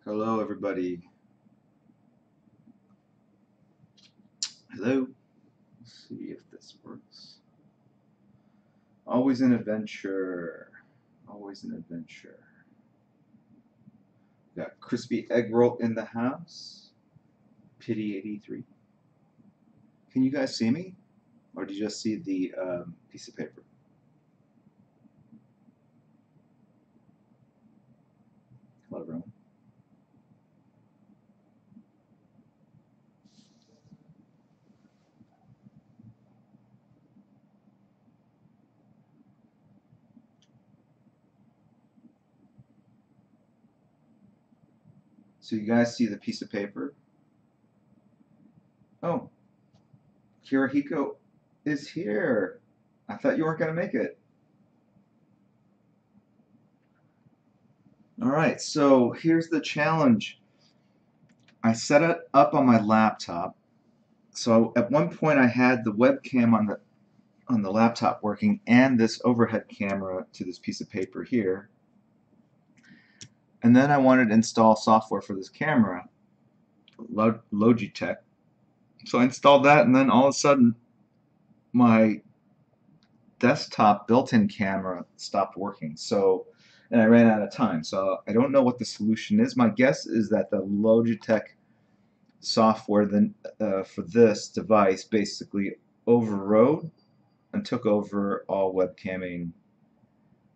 Hello, everybody. Hello. Let's see if this works. Always an adventure. Always an adventure. Got crispy egg roll in the house. Pity 83. Can you guys see me? Or do you just see the piece of paper? Hello, everyone. So you guys see the piece of paper? Oh, Kirihiko is here. I thought you weren't going to make it. All right, so here's the challenge. I set it up on my laptop. So at one point I had the webcam on the laptop working and this overhead camera to this piece of paper here. And then I wanted to install software for this camera, Logitech. So I installed that, and then all of a sudden my desktop built-in camera stopped working. And I ran out of time. So I don't know what the solution is. My guess is that the Logitech software for this device basically overrode and took over all webcamming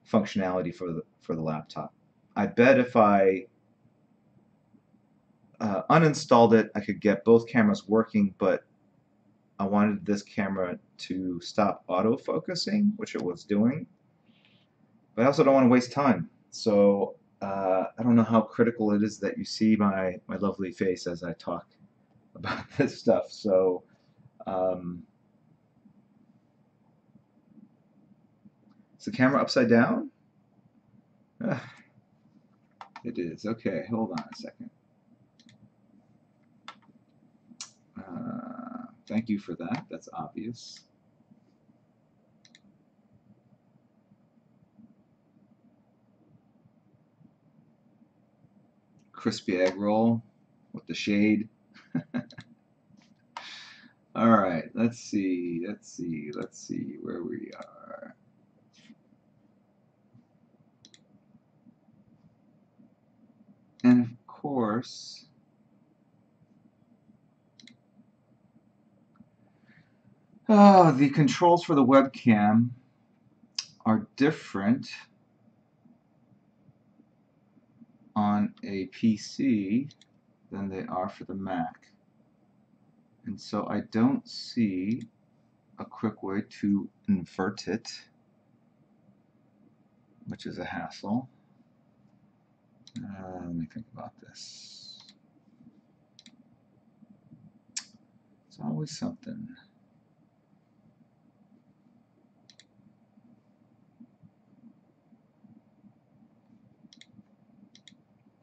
functionality for the laptop. I bet if I uninstalled it, I could get both cameras working, but I wanted this camera to stop autofocusing, which it was doing. But I also don't want to waste time. So I don't know how critical it is that you see my lovely face as I talk about this stuff. So is the camera upside down? It is. Okay, hold on a second. Thank you for that. That's obvious. Crispy egg roll with the shade. All right, let's see where we are. And of course, the controls for the webcam are different on a PC than they are for the Mac. And so I don't see a quick way to invert it, which is a hassle. Let me think about this. It's always something.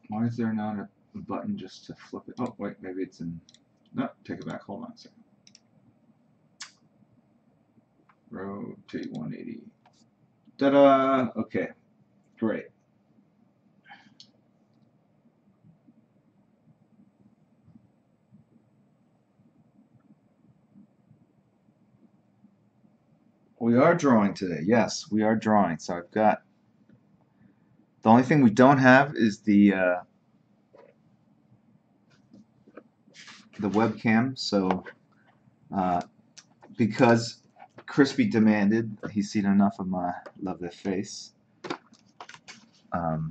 Why is there not a button just to flip it? Oh, wait, maybe it's in... No, take it back. Hold on a second. Rotate 180. Ta-da! Okay, great. We are drawing today. Yes, we are drawing. So I've got... The only thing we don't have is the webcam. So because Crispy demanded, he's seen enough of my lovely face. We're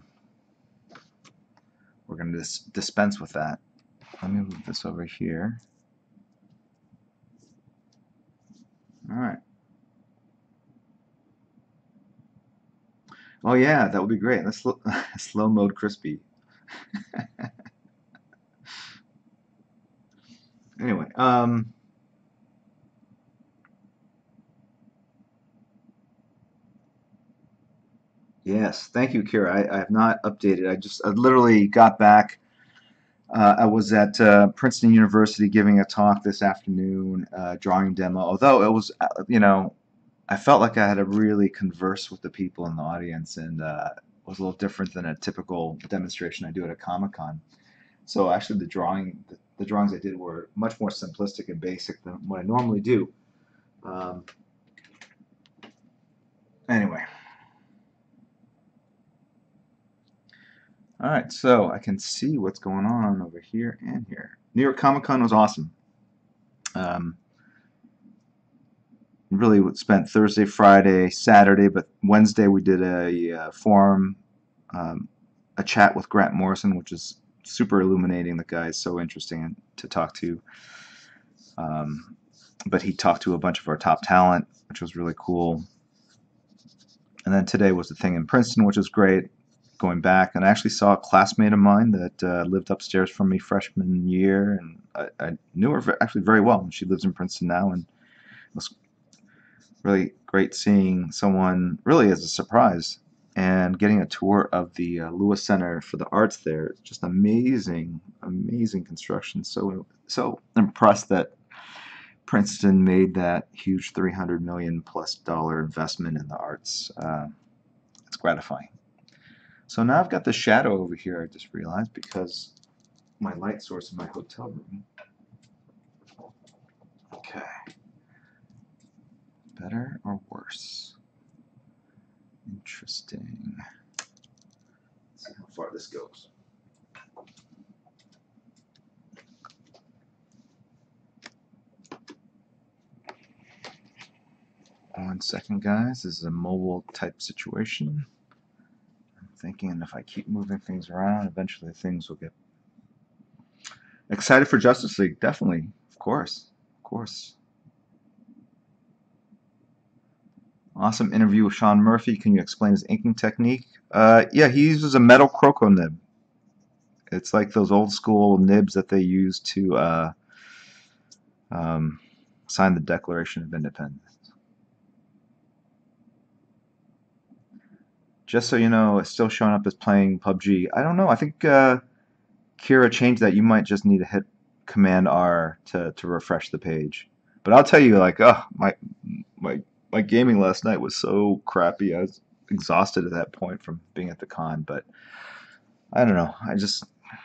going to dispense with that. Let me move this over here. All right. Oh yeah, that would be great. Let's slow mode Crispy. Anyway, yes, thank you, Kira. I have not updated. I literally got back. I was at Princeton University giving a talk this afternoon, drawing demo. Although it was, I felt like I had to really converse with the people in the audience, and it was a little different than a typical demonstration I do at a Comic-Con. So actually, the drawings I did were much more simplistic and basic than what I normally do. Um, anyway, all right. So I can see what's going on over here and here. New York Comic Con was awesome. Um, really spent Thursday, Friday, Saturday, but Wednesday we did a forum, um, a chat with Grant Morrison, which is super illuminating. The guy is so interesting to talk to. Um, but he talked to a bunch of our top talent, which was really cool. And then today was the thing in Princeton, which was great. Going back, and I actually saw a classmate of mine that lived upstairs from me freshman year, and I knew her actually very well. And she lives in Princeton now, and it was really great seeing someone really as a surprise and getting a tour of the Lewis Center for the Arts there. Just amazing, amazing construction. So impressed that Princeton made that huge $300 million+ investment in the arts. It's gratifying. So now I've got the shadow over here, I just realized, because my light source in my hotel room. Okay. Better or worse? Interesting. Let's see how far this goes. One second, guys. This is a mobile type situation. I'm thinking if I keep moving things around, eventually things will get excited for Justice League. Definitely. Of course. Of course. Awesome interview with Sean Murphy. Can you explain his inking technique? Yeah, he uses a metal croco nib. It's like those old school nibs that they use to um, sign the Declaration of Independence. Just so you know, it's still showing up as playing PUBG. I don't know. I think Kira changed that. You might just need to hit Command R to refresh the page. But I'll tell you, like, oh, my my gaming last night was so crappy. I was exhausted at that point from being at the con. But I don't know. I just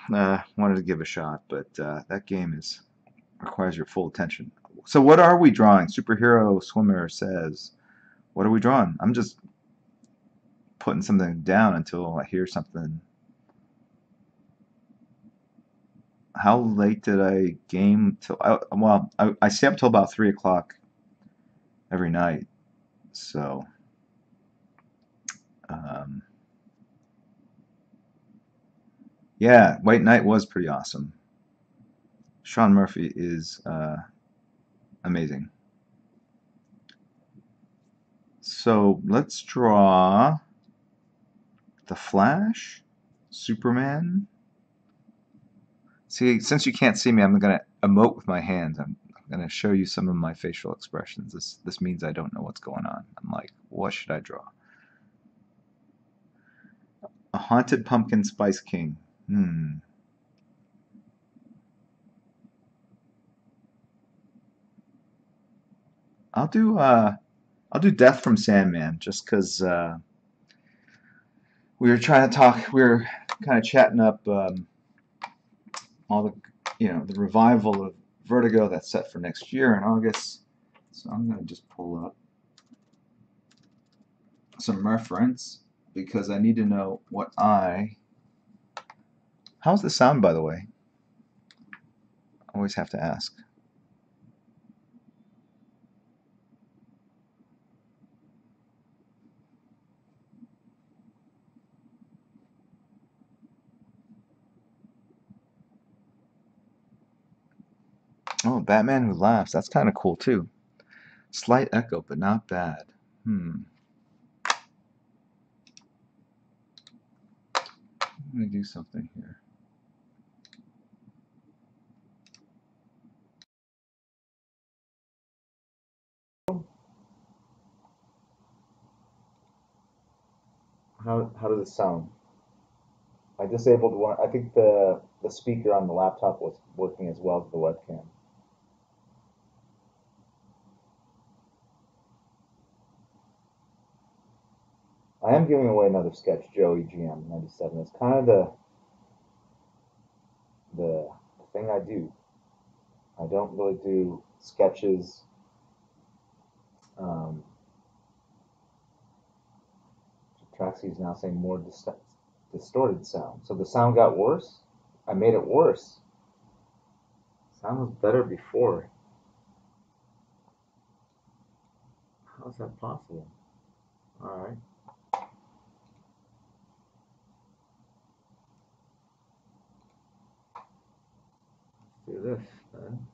wanted to give a shot. But that game requires your full attention. So what are we drawing? Superhero Swimmer says, what are we drawing? I'm just putting something down until I hear something. How late did I game till? I stay up till about 3 o'clock every night. So, um, yeah, White Knight was pretty awesome. Sean Murphy is amazing. So let's draw the Flash, Superman. See, since you can't see me, I'm gonna emote with my hands. I'm gonna show you some of my facial expressions. This means I don't know what's going on. I'm like, what should I draw? A haunted pumpkin spice king. I'll do uh I'll do Death from Sandman just because we were trying to talk. We were kind of chatting up all the the revival of Vertigo that's set for next year in August. So I'm gonna just pull up some reference because I need to know what I. How's the sound, by the way? Always have to ask. Oh, Batman Who Laughs. That's kind of cool too. Slight echo, but not bad. Let me do something here. How does it sound? I disabled one. I think the speaker on the laptop was working as well as the webcam. I am giving away another sketch, Joey GM 97. It's kind of the thing I do. I don't really do sketches. Um, Traxy's now saying more distorted sound. So the sound got worse? I made it worse. Sound was better before. How is that possible? Alright. Let's do this then.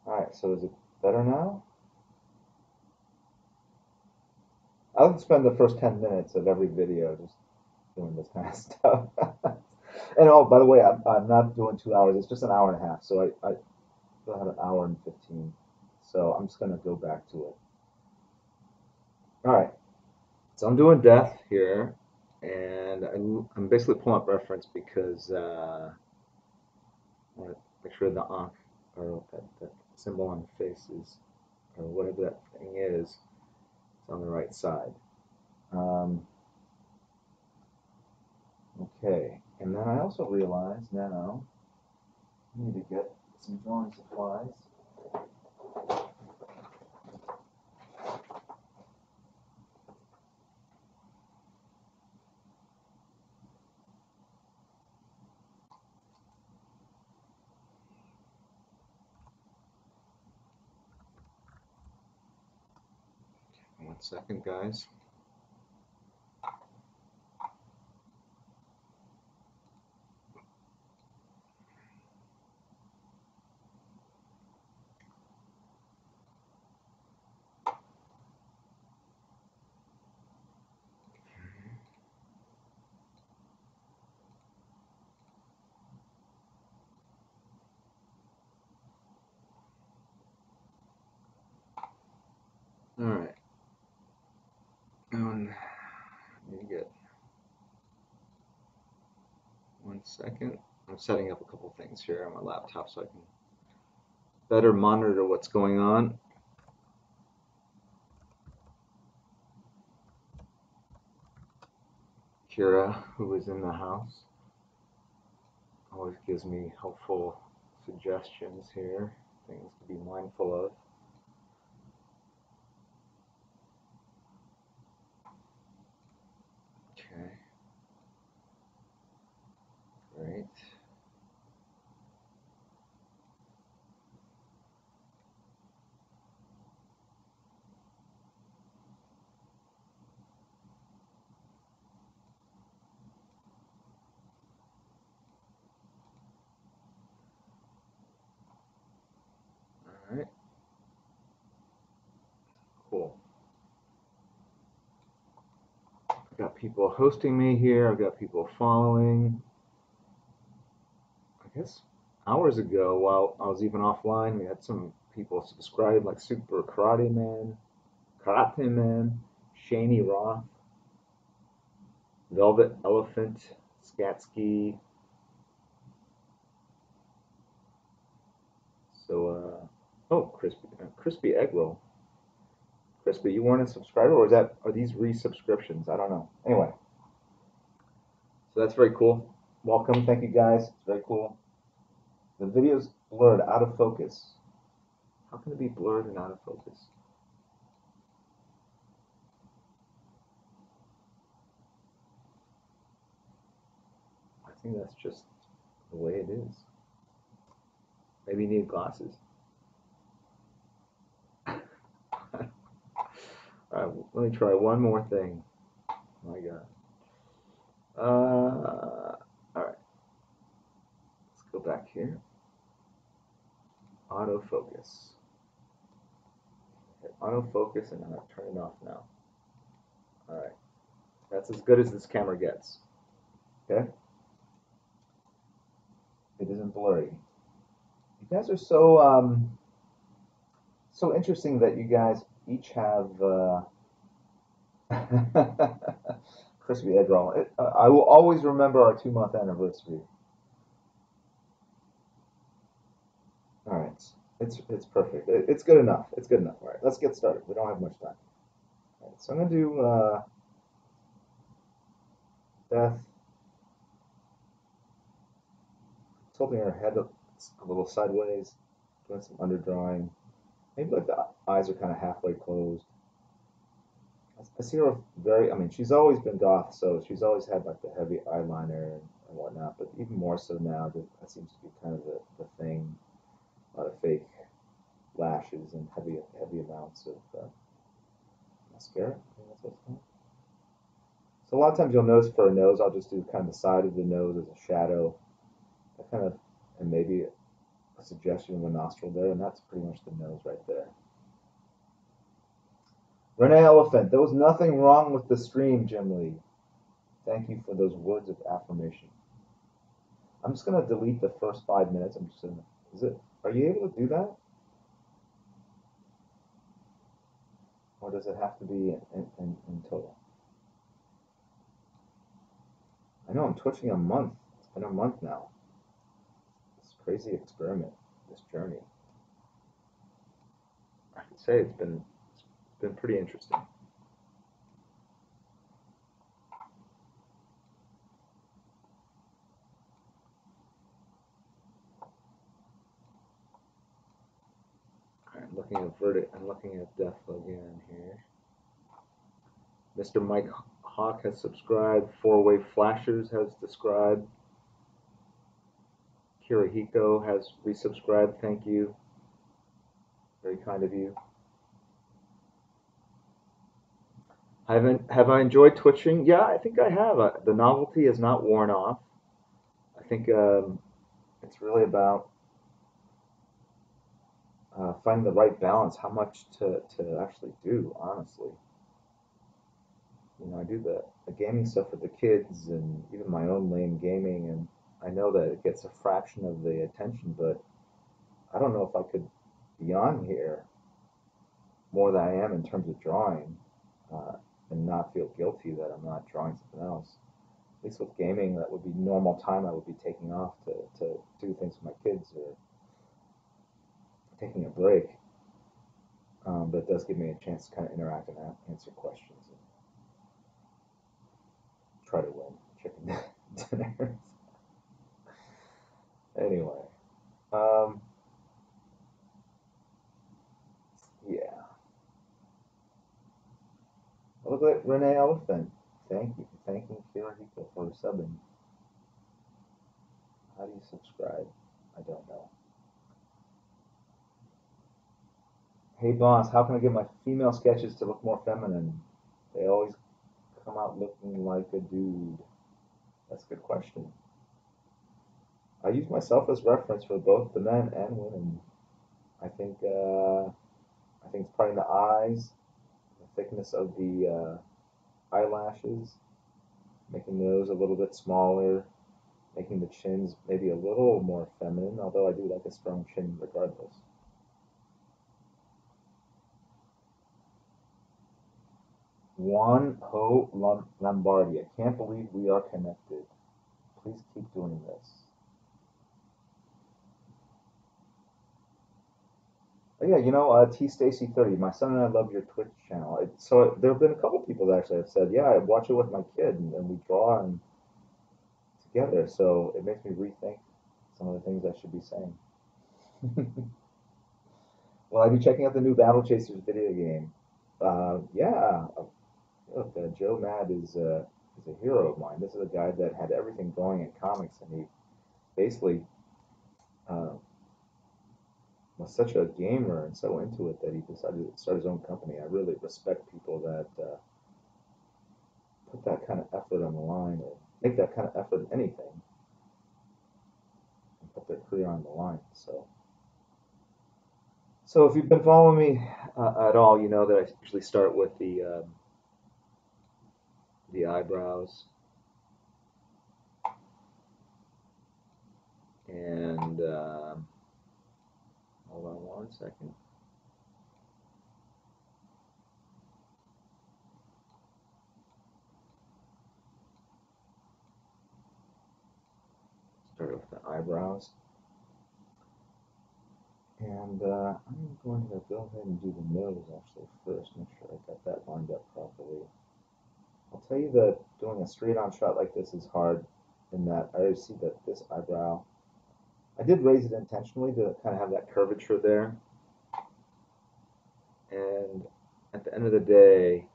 Alright, so is it better now? I would spend the first 10 minutes of every video just doing this kind of stuff. And oh, by the way, I'm not doing 2 hours. It's just an hour and a half. So I still have an hour and 15. So I'm just going to go back to it. All right. So I'm doing death here. And I'm basically pulling up reference because I want to make sure the ankh, or that symbol on the face is, or whatever that thing is on the right side. Okay, and then I also realize now I need to get some drawing supplies. One second, guys. All right. Let me get 1 second. I'm setting up a couple things here on my laptop so I can better monitor what's going on. Kira, who is in the house, always gives me helpful suggestions here, things to be mindful of. Okay. Great. All right. Cool. I've got people hosting me here. I've got people following. I guess hours ago, while I was even offline, we had some people subscribe, like Super Karate Man, Shaney Roth, Velvet Elephant, Skatsky. So, oh, crispy egg roll. Crispy, you weren't a subscriber, or are these resubscriptions? I don't know. Anyway, so that's very cool. Welcome, thank you guys. It's very cool. The video's blurred, out of focus. How can it be blurred and out of focus? I think that's just the way it is. Maybe you need glasses. All right, let me try one more thing. Oh my God. All right. Let's go back here. Autofocus. Hit autofocus, and I'm gonna turn it off now. All right. That's as good as this camera gets. Okay. It isn't blurry. You guys are so interesting that you guys each have crispy egg roll. I will always remember our 2-month anniversary. All right, it's perfect. It's good enough. It's good enough. All right, let's get started. We don't have much time. All right, so I'm gonna do Beth tilting her head a little sideways, doing some underdrawing. Maybe like the eyes are kind of halfway closed. I see her very. I mean, she's always been goth, so she's always had like the heavy eyeliner and whatnot. But even more so now, that seems to be kind of the thing. A lot of fake lashes and heavy amounts of mascara. I think that's what it's called. So a lot of times you'll notice for a nose, I'll just do kind of the side of the nose as a shadow. That kind of, and maybe a suggestion of a nostril there, and that's pretty much the nose right there. Renee Elephant, there was nothing wrong with the stream, Jim Lee. Thank you for those words of affirmation. I'm just gonna delete the first 5 minutes. I'm just gonna, is it, are you able to do that? Or does it have to be in total? I know I'm twitching a month. It's been a month now. This crazy experiment, this journey. I can say it's been pretty interesting. I'm looking at verdict. I'm looking at depth again here. Mr. Mike Hawk has subscribed. Four-Way Flashers has subscribed. Kirihiko has resubscribed. Thank you. Very kind of you. Have I enjoyed twitching? Yeah, I think I have. The novelty has not worn off. I think it's really about finding the right balance, how much to actually do, honestly. You know, I do the gaming stuff with the kids and even my own lame gaming, and I know that it gets a fraction of the attention, but I don't know if I could be on here more than I am in terms of drawing, uh, and not feel guilty that I'm not drawing something else. At least with gaming, that would be normal time I would be taking off to do things with my kids or taking a break. But it does give me a chance to kind of interact and answer questions and try to win chicken dinners. Anyway, um, yeah. Look at Renee Elephant. Thank you for thanking Kirihiko for subbing. How do you subscribe? I don't know. Hey boss, how can I get my female sketches to look more feminine? They always come out looking like a dude. That's a good question. I use myself as reference for both the men and women. I think I think it's probably the eyes, the thickness of the eyelashes, making those a little bit smaller, making the chins maybe a little more feminine, although I do like a strong chin regardless. Juan Ho Lombardi, I can't believe we are connected. Please keep doing this. Oh, yeah, you know, T Stacy 30. My son and I love your Twitch channel. So there have been a couple people that actually have said, yeah, I watch it with my kid, and we draw and together. So it makes me rethink some of the things I should be saying. Well, I'll be checking out the new Battle Chasers video game. Yeah, look, Joe Mad is a hero of mine. This is a guy that had everything going in comics, and he basically uh, was such a gamer and so into it that he decided to start his own company. I really respect people that put that kind of effort on the line or make that kind of effort in anything and put their career on the line. So if you've been following me at all, you know that I usually start with the eyebrows and hold on one second. Start with the eyebrows. And I'm going to go ahead and do the nose actually first, make sure I got that lined up properly. I'll tell you that doing a straight on shot like this is hard in that I already see that this eyebrow, I did raise it intentionally to kind of have that curvature there. And at the end of the day,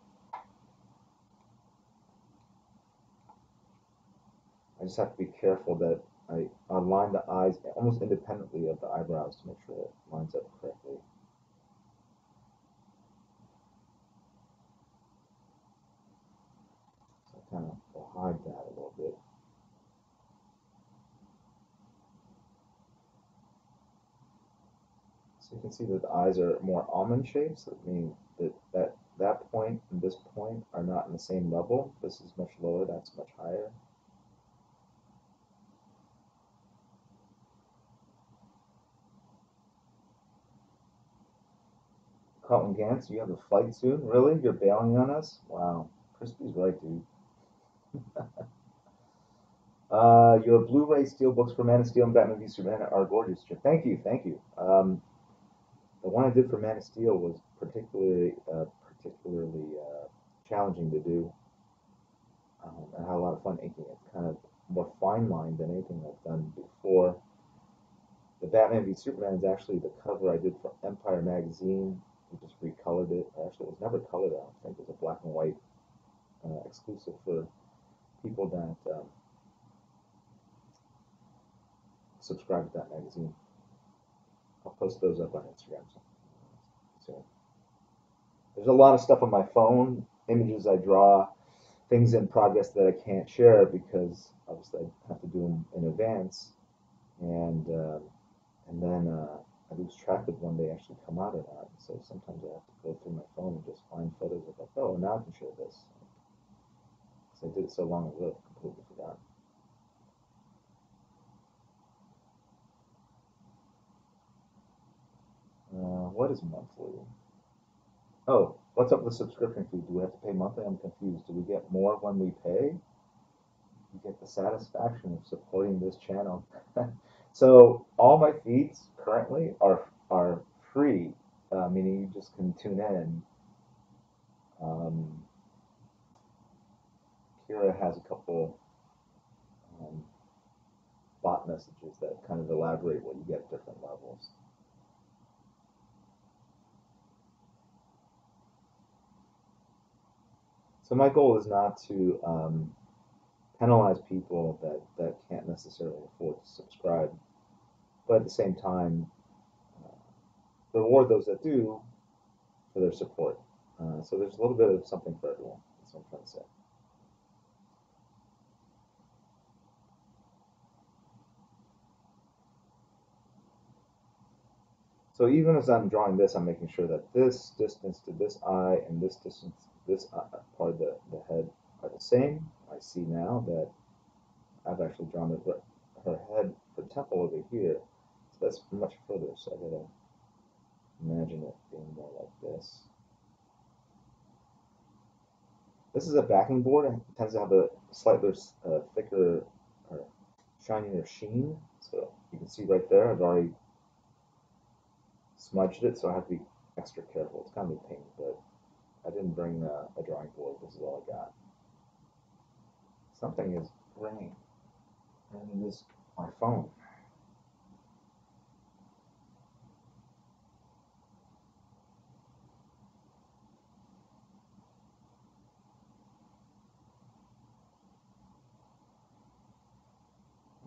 I just have to be careful that I align the eyes almost independently of the eyebrows to make sure it lines up correctly. So I kind of will hide that a little bit. So you can see that the eyes are more almond shaped, so it means that point and this point are not in the same level. This is much lower, that's much higher. Colton Gantz, you have a flight soon? Really? You're bailing on us? Wow. Crispy's right, dude. Your Blu-ray steelbooks for Man of Steel and Batman v Superman are gorgeous. Thank you, thank you. The one I did for Man of Steel was particularly challenging to do. I had a lot of fun inking it. Kind of more fine-lined than anything I've done before. The Batman v Superman is actually the cover I did for Empire magazine. We just recolored it. Actually, it was never colored. I don't think it was a black and white exclusive for people that subscribe to that magazine. I'll post those up on Instagram soon. There's a lot of stuff on my phone, images I draw, things in progress that I can't share because obviously I have to do them in advance, and uh, and then I lose track of when they actually come out or not. So sometimes I have to go through my phone and just find photos of like, oh, now I can share this. Because I did it so long ago, I completely forgot. What is monthly? Oh, what's up with the subscription fee? Do we have to pay monthly? I'm confused. Do we get more when we pay? You get the satisfaction of supporting this channel. So all my feeds currently are free, meaning you just can tune in. Um, Kira has a couple um, bot messages that kind of elaborate what you get at different levels. So my goal is not to penalize people that can't necessarily afford to subscribe, but at the same time, uh, reward those that do for their support. So there's a little bit of something for everyone. That's what I'm trying to say. So even as I'm drawing this, I'm making sure that this distance to this eye and this distance to this part of the head are the same. I see now that I've actually drawn her head, her temple over here. So that's much further. So I gotta imagine it being more like this. This is a backing board and it tends to have a slightly thicker or shinier sheen. So you can see right there, I've already smudged it, so I have to be extra careful. It's kind of a pain, but I didn't bring a drawing board. This is all I got. Something is ringing, and it is my phone.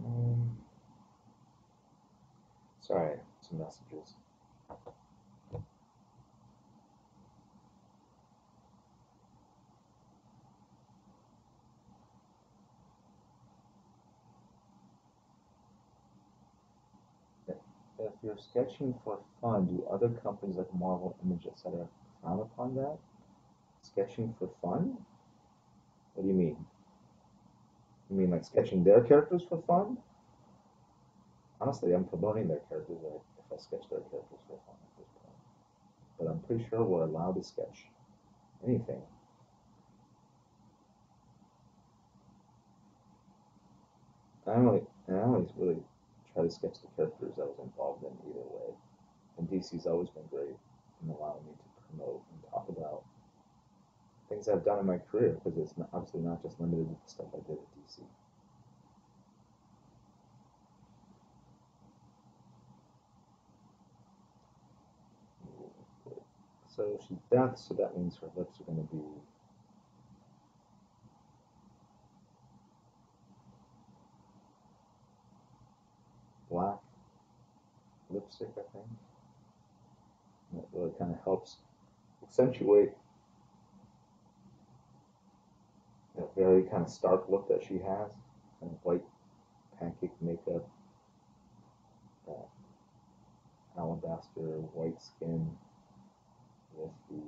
Um, Sorry, some messages. If you're sketching for fun, do other companies like Marvel, Image, etc. frown upon that? Sketching for fun? What do you mean? You mean like sketching their characters for fun? Honestly, I'm promoting their characters if I sketch their characters for fun at this point. But I'm pretty sure we're allowed to sketch anything. I only really try to sketch the characters I was involved in either way. And DC's always been great in allowing me to promote and talk about things I've done in my career, because it's not, obviously not just limited to the stuff I did at DC. So she's deaf, so that means her lips are going to be black lipstick, I think. And it really kind of helps accentuate that very kind of stark look that she has, kind of white pancake makeup, that alabaster white skin with the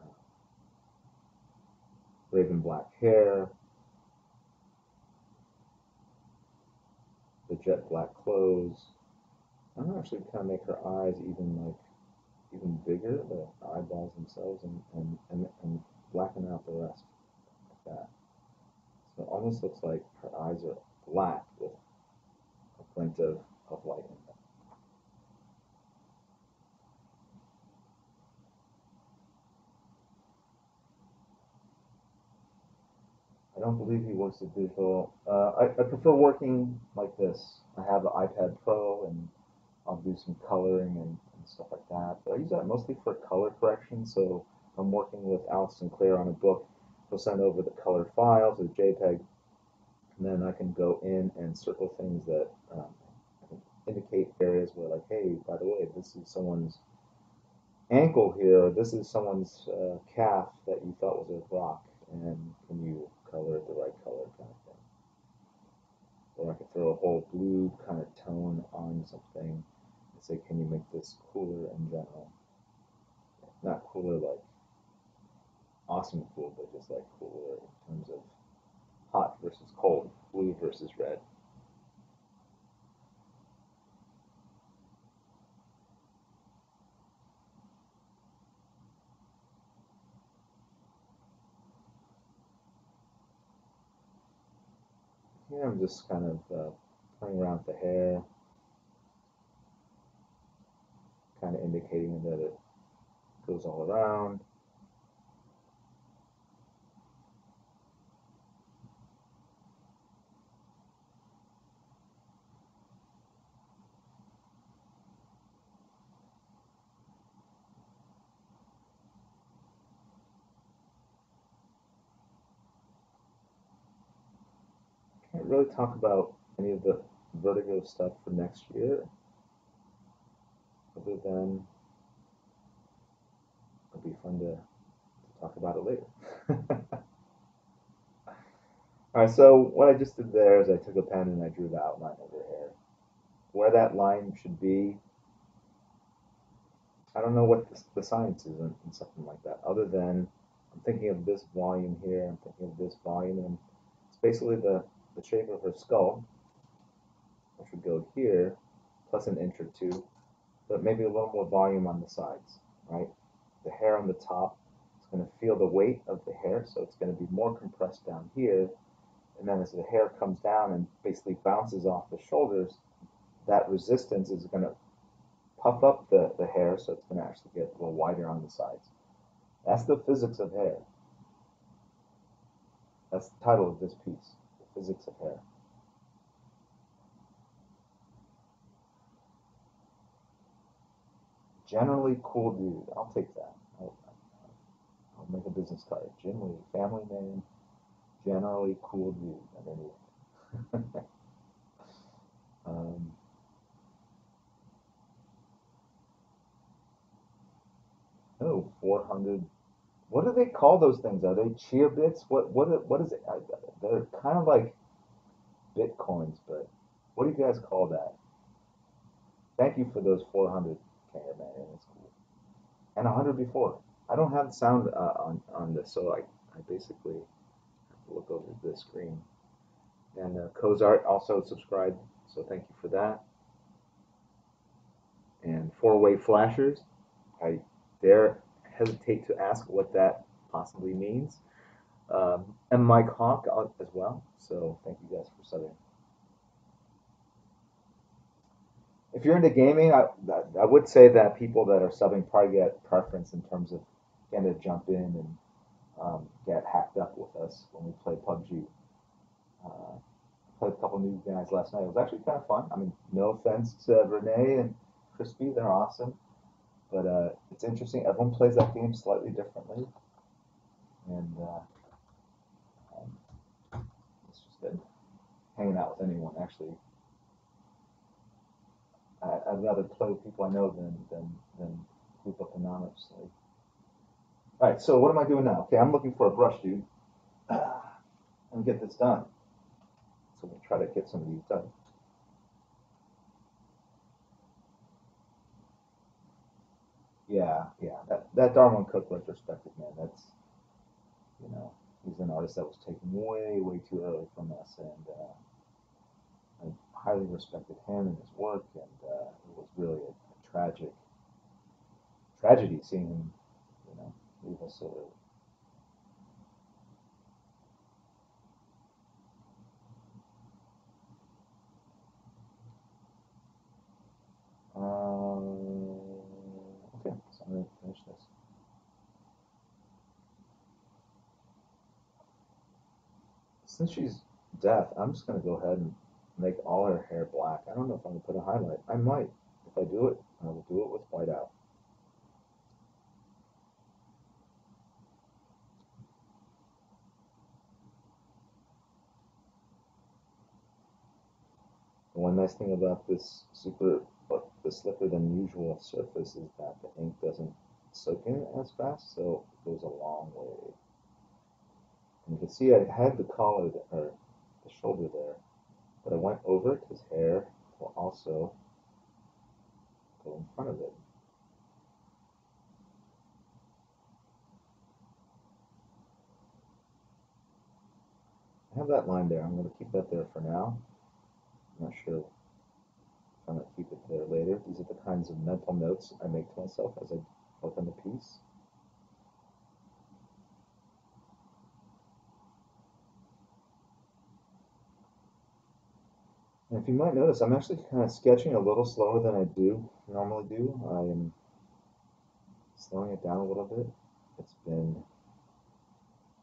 uh, raven black hair, the jet black clothes. I'm gonna actually kind of make her eyes even bigger, the eyeballs themselves, and blacken out the rest like that. So it almost looks like her eyes are black with a glint of light in them. I don't believe he works at digital. I prefer working like this. I have the iPad Pro, and I'll do some coloring and stuff like that. But I use that mostly for color correction. So I'm working with Alex Sinclair on a book. He'll send over the colored files, the JPEG, and then I can go in and circle things that I can indicate areas where, like, hey, by the way, this is someone's ankle here, or this is someone's calf that you thought was a rock, and can you color it the right color, kind of thing. Or I could throw a whole blue kind of tone on something and say, can you make this cooler in general? Not cooler like awesome cool, but just like cooler in terms of hot versus cold, blue versus red. Here I'm just kind of playing around with the hair, kind of indicating that it goes all around. Can't really talk about any of the Vertigo stuff for next year, other than it'll be fun to talk about it later. All right, so what I just did there is I took a pen and I drew the outline of her hair. Where that line should be, I don't know what the science is in something like that, other than I'm thinking of this volume here, I'm thinking of this volume, and it's basically the shape of her skull, which would go here, plus an inch or two, but maybe a little more volume on the sides, right? The hair on the top is going to feel the weight of the hair, so it's going to be more compressed down here. And then as the hair comes down and basically bounces off the shoulders, that resistance is going to puff up the hair, so it's going to actually get a little wider on the sides. That's the physics of hair. That's the title of this piece, The Physics of Hair. Generally cool dude. I'll take that. I'll make a business card. Jim Lee, family name, generally cool dude underneath. um, oh, 400. What do they call those things? Are they cheer bits? What is it? They're kind of like bitcoins, but what do you guys call that? Thank you for those 400, man. That's cool. And 100 before. I don't have sound on this, so I basically have to look over the screen. And Cozart also subscribed, so thank you for that. And four-way flashers, I dare hesitate to ask what that possibly means. And Mike Hawk as well, so thank you guys for subbing. If you're into gaming, I would say that people that are subbing probably get preference in terms of getting to jump in and get hacked up with us when we play PUBG. Uh, Played a couple new guys last night. It was actually kind of fun. I mean, no offense to Renee and Crispy, they're awesome, but it's interesting. Everyone plays that game slightly differently, and it's just good hanging out with anyone. Actually, I'd rather play with people I know than group up anonymously. All right, so what am I doing now? Okay, I'm looking for a brush, dude. And get this done. So we'll try to get some of these done. Yeah. That Darwin Cook retrospective, man. That's you know, he's an artist that was taken way too early from us, and I highly respected him and his work, and it was really a tragic tragedy seeing him, leave us so early. Okay, so I'm gonna finish this. Since she's deaf, I'm just gonna go ahead and make all her hair black. I don't know if I'm gonna put a highlight. I might. If I do it, I will do it with white out. The one nice thing about this the slicker than usual surface is that the ink doesn't soak in as fast, so it goes a long way. And you can see I had the collar or the shoulder there, but I went over it. His hair will also go in front of it. I have that line there. I'm going to keep that there for now. I'm not sure if I'm going to keep it there later. These are the kinds of mental notes I make to myself as I work on the piece. And if you might notice, I'm actually kind of sketching a little slower than I normally do. I am slowing it down a little bit. It's been,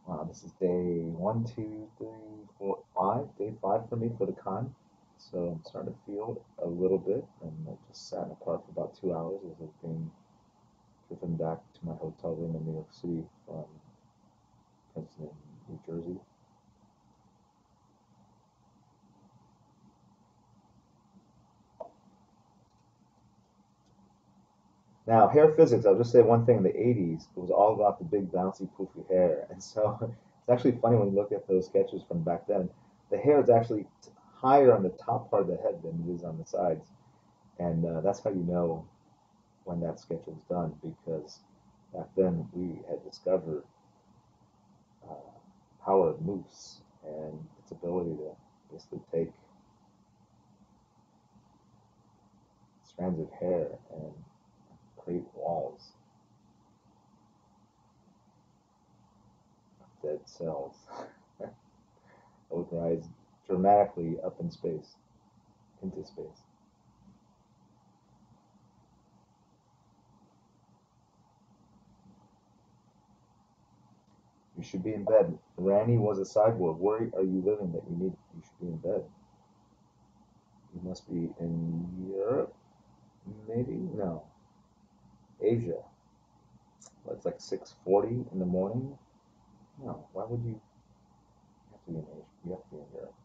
wow, this is day one, two, three, four, five, day five for me for the con. So I'm starting to feel it a little bit, and I just sat in the car for about 2 hours as I've been driven back to my hotel room in New York City from Princeton, New Jersey. Now, hair physics, I'll just say one thing. In the 80s, it was all about the big, bouncy, poofy hair. And so it's actually funny when you look at those sketches from back then. The hair is actually higher on the top part of the head than it is on the sides. And that's how you know when that sketch was done, because back then we had discovered uh, power of mousse and its ability to basically take strands of hair and create walls of dead cells that would rise dramatically up in space, into space. You should be in bed. Randy was a cyborg. Where are you living that you should be in bed? You must be in Europe, maybe? No. Asia. Well, it's like 6:40 in the morning. No, why would you have to be in Asia? You have to be in Europe.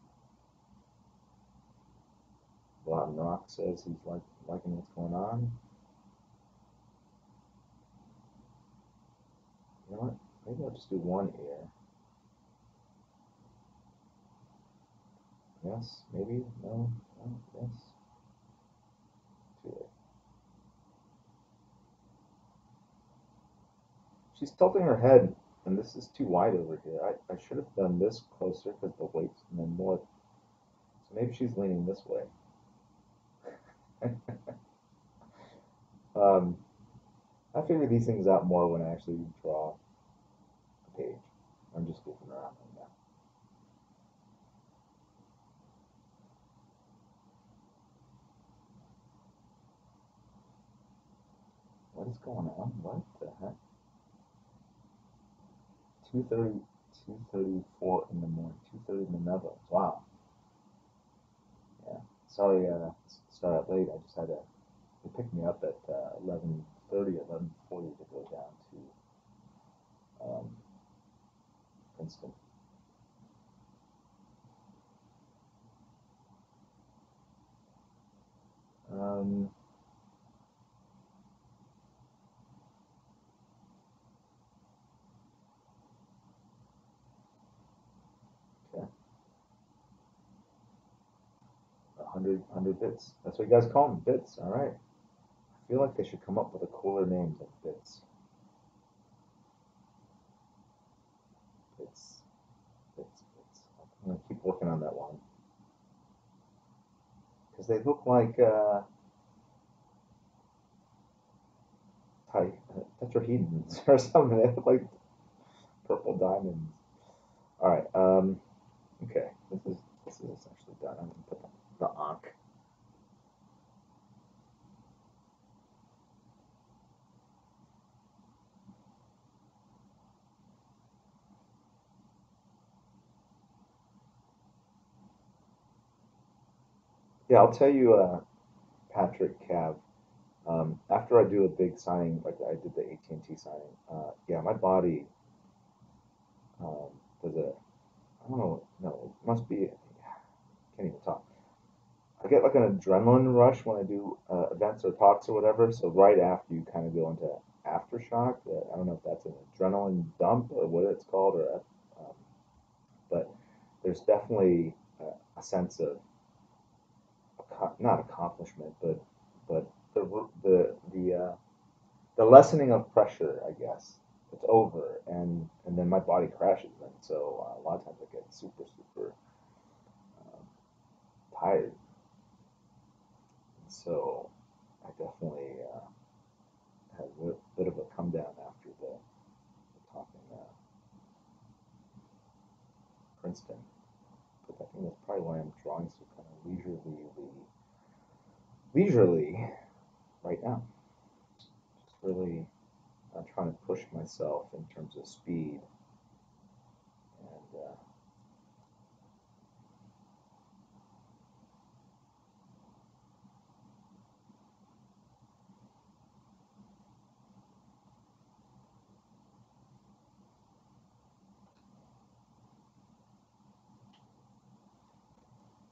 Rotten Rock says he's liking what's going on. You know what? Maybe I'll just do one ear. Yes, maybe, no, no, yes. Too late. She's tilting her head, and this is too wide over here. I should have done this closer because the weight's and then more. So maybe she's leaning this way. um, I figure these things out more when I actually draw the page. I'm just goofing around right now. What is going on? What the heck? 2:30, 2:34 in the morning. 2:30 in the Netherlands. Wow. Yeah. Sorry, start out late. I just had to. They picked me up at 11:30, 11:40 to go down to Princeton. Um, okay. 100 bits. That's what you guys call them, bits. All right. I feel like they should come up with a cooler name than bits. Bits, bits. I'm gonna keep working on that one because they look like tetrahedrons or something. They look like purple diamonds. All right. Okay. This is essentially done. I'm gonna put the ankh. Yeah, I'll tell you, Patrick Cav. After I do a big signing, like I did the AT&T signing, yeah, my body does a, I don't know, no, it must be, can't even talk. I get like an adrenaline rush when I do events or talks or whatever. So right after you kind of go into aftershock. I don't know if that's an adrenaline dump or what it's called, or but there's definitely a sense of not accomplishment, but the lessening of pressure, I guess. It's over, and then my body crashes, and so a lot of times I get super um, tired. So I definitely had a bit of a come down after the talk in Princeton. But I think that's probably why I'm drawing so kind of leisurely right now. Just really trying to push myself in terms of speed, and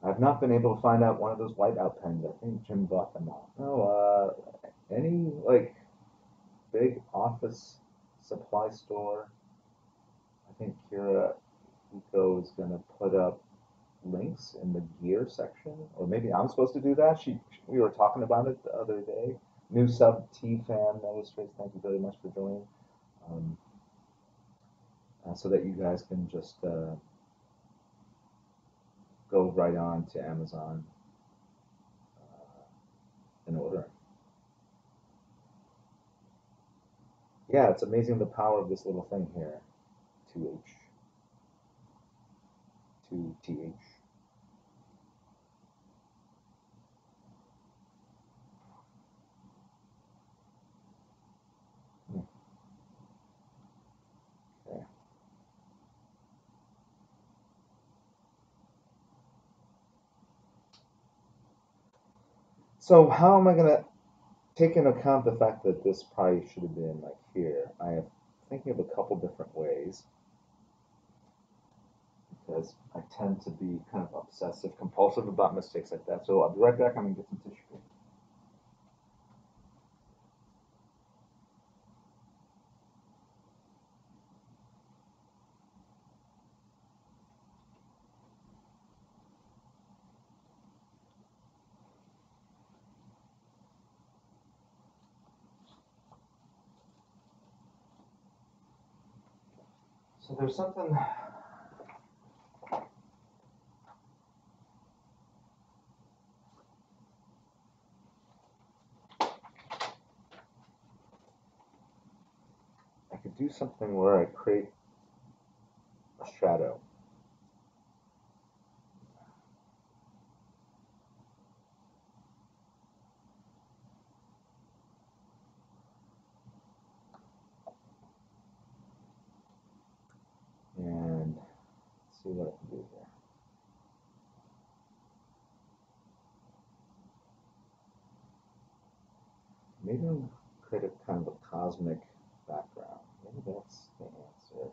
I've not been able to find out one of those whiteout pens. I think Jim bought them all. No, any like big office supply store. I think Kira Eco is gonna put up links in the gear section, or maybe I'm supposed to do that. We were talking about it the other day. New sub T fan illustrates. Thank you very much for joining. Um, so that you guys can just go right on to Amazon and order. Yeah, it's amazing the power of this little thing here. 2H, 2TH. Okay. So how am I gonna take into account the fact that this probably should have been like here? I am thinking of a couple different ways because I tend to be kind of obsessive compulsive about mistakes like that. So I'll be right back. I'm gonna get some tissue paper. So there's something. I could do something where I create a shadow. see what I can do here. Maybe I'll create a kind of a cosmic background. Maybe that's the answer.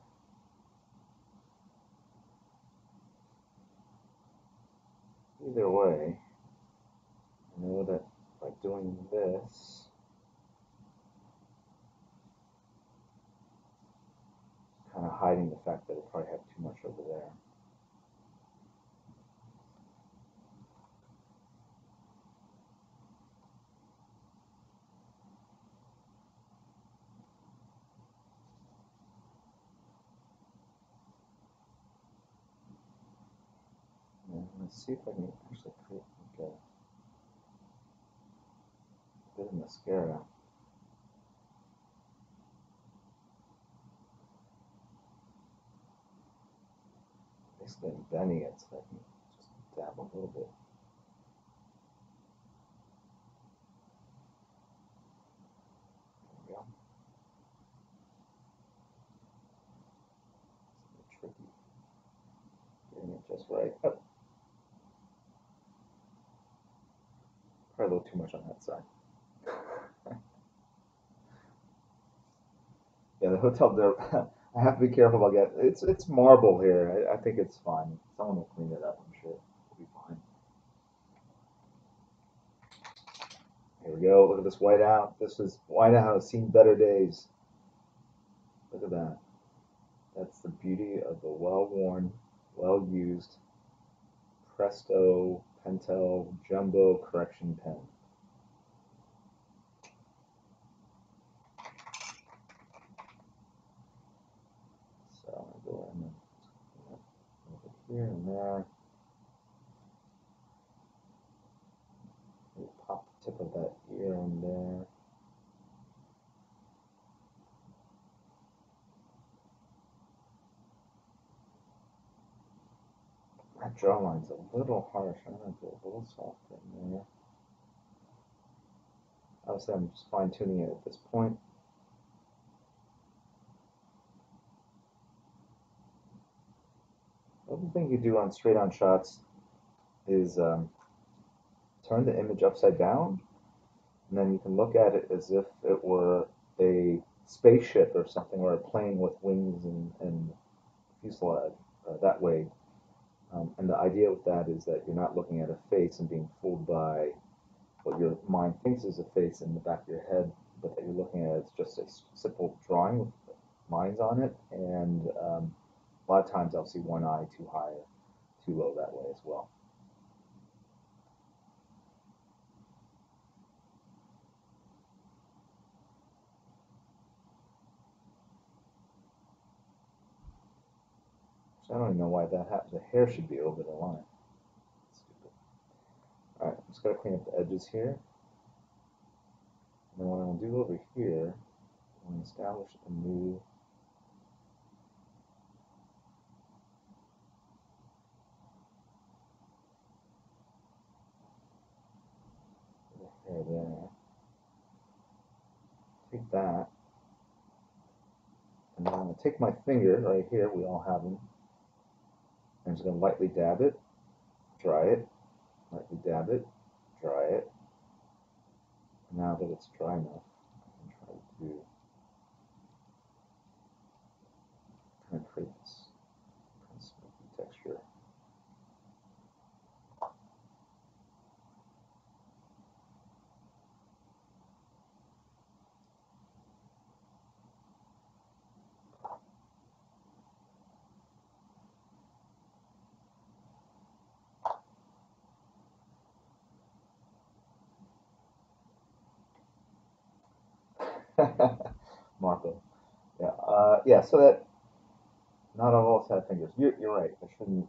Either way, I know that by doing this, kind of hiding the fact that I probably have too much over there. And let's see if I can actually create like a bit of mascara. Basically, I'm bending it so I can just dab a little bit. There we go. It's a bit tricky. Getting it just right. Oh, probably a little too much on that side. Yeah, the hotel there. I have to be careful about getting. It's marble here. I think it's fine. Someone will clean it up. I'm sure it'll be fine. Here we go. Look at this whiteout. This is whiteout has seen better days. Look at that. That's the beauty of the well-worn, well-used Presto Pentel Jumbo Correction Pen. So I'm going to go in and over here and there. Maybe pop the tip of that ear in there. That draw line's a little harsh. I'm going to go a little softer in there. Obviously, I'm just fine tuning it at this point. Another thing you do on straight on shots is turn the image upside down, and then you can look at it as if it were a spaceship or something, or a plane with wings and fuselage that way. And the idea with that is that you're not looking at a face and being fooled by what your mind thinks is a face in the back of your head, but that you're looking at it as just a simple drawing with lines on it. And a lot of times I'll see one eye too high or too low that way as well. So I don't even know why that happens. The hair should be over the line. Stupid. All right, I'm just going to clean up the edges here. And then what I'm going to do over here, I'm going to establish a new hair there. Take that, and then I'm going to take my finger right here, we all have them, and I'm just going to lightly dab it, dry it, lightly dab it, dry it. Now that it's dry enough, I can try to kind of create this kind of smoky texture. Marco. Yeah. Yeah. So that not all of us have fingers. You're right. I shouldn't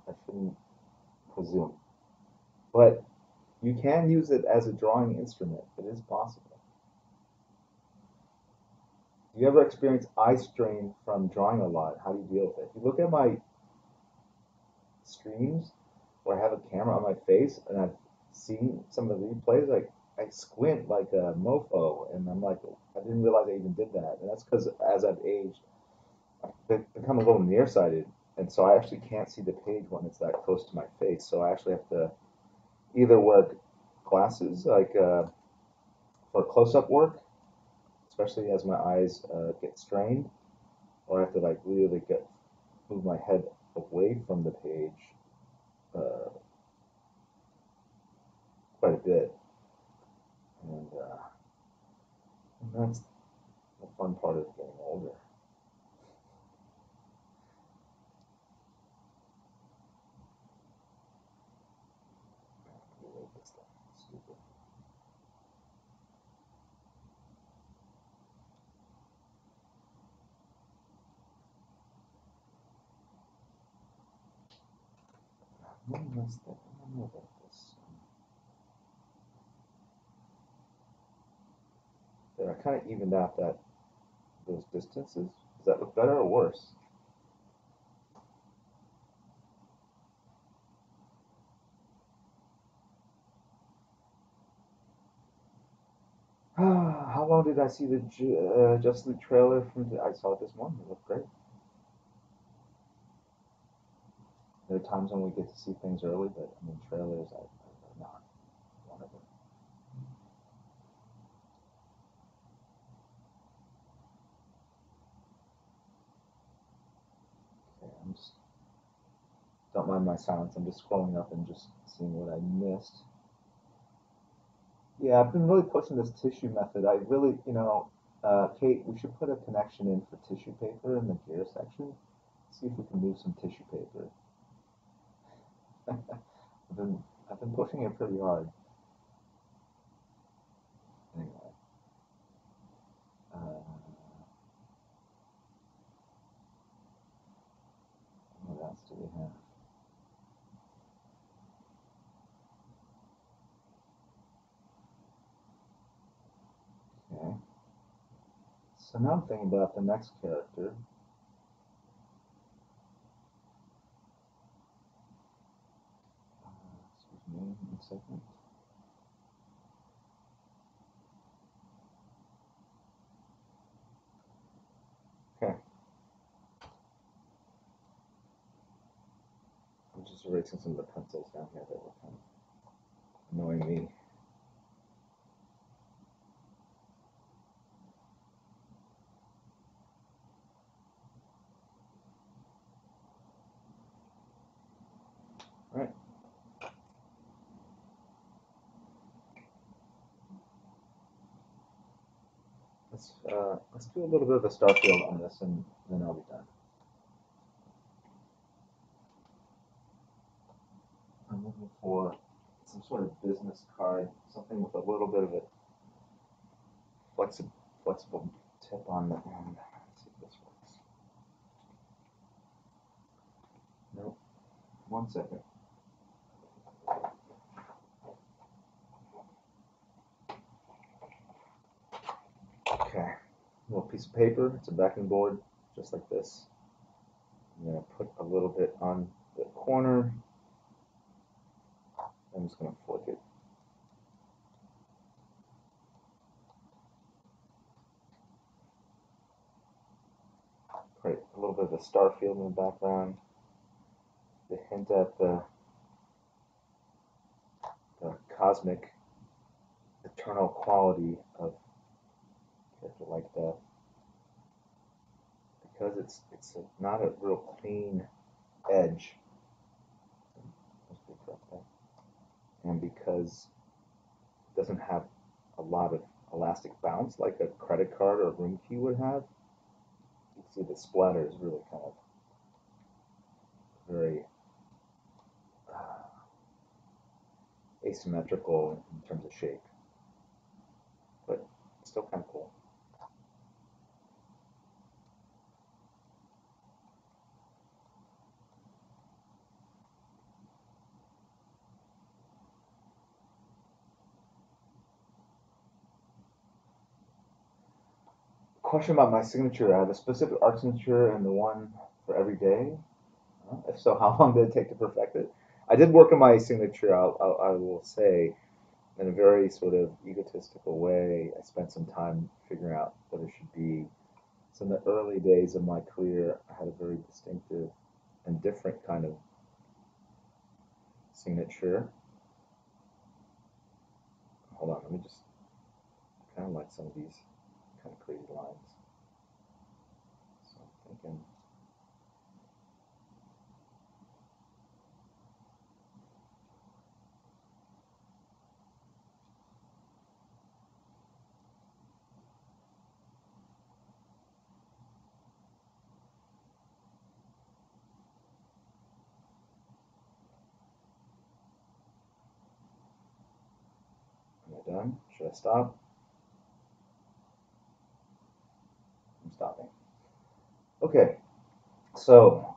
presume. But you can use it as a drawing instrument. It is possible. Do you ever experience eye strain from drawing a lot? How do you deal with it? If you look at my streams where I have a camera on my face and I've seen some of the replays, like I squint like a mofo, and I'm like, I didn't realize I even did that. And that's because as I've aged, I've become a little nearsighted. and so I actually can't see the page when it's that close to my face. So I actually have to either wear glasses, like for close-up work, especially as my eyes get strained, or I have to like really get move my head away from the page uh, quite a bit, and that's the fun part of getting older. Really, this thing is stupid. One last thing I don't know about this. There, I kind of evened out that those distances. Does that look better or worse? How long did I see the Justice League trailer from? I saw it this morning. It looked great. There are times when we get to see things early, but I mean, trailers are not one of them. Okay, I'm just don't mind my silence. I'm just scrolling up and just seeing what I missed. Yeah, I've been really pushing this tissue method. I really, Kate, we should put a connection in for tissue paper in the gear section. See if we can move some tissue paper. I've been pushing it pretty hard. Anyway, what else do we have? Okay. So now I'm thinking about the next character. Excuse me, 1 second. Okay, I'm just erasing some of the pencils down here that were kind of annoying me. All right, let's do a little bit of a star field on this, and then I'll be done. I'm looking for some sort of business card, something with a little bit of a flexible tip on the end. Let's see if this works. Nope. 1 second. Okay. A little piece of paper. It's a backing board, just like this. I'm gonna put a little bit on the corner. I'm just gonna flick it. Create a little bit of a star field in the background to hint at the cosmic, eternal quality of a character like that. Because not a real clean edge. And because it doesn't have a lot of elastic bounce like a credit card or a room key would have, you can see the splatter is really kind of very asymmetrical in terms of shape, but still kind of cool. Question about my signature. I have a specific art signature and the one for every day. If so, how long did it take to perfect it? I did work on my signature, I will say, in a very sort of egotistical way. I spent some time figuring out what it should be. So in the early days of my career, I had a very distinctive and different kind of signature. Hold on, let me just kind of like some of these kind of crazy lines. So I'm thinking, am I done? Should I stop? I'm stopping. Okay, so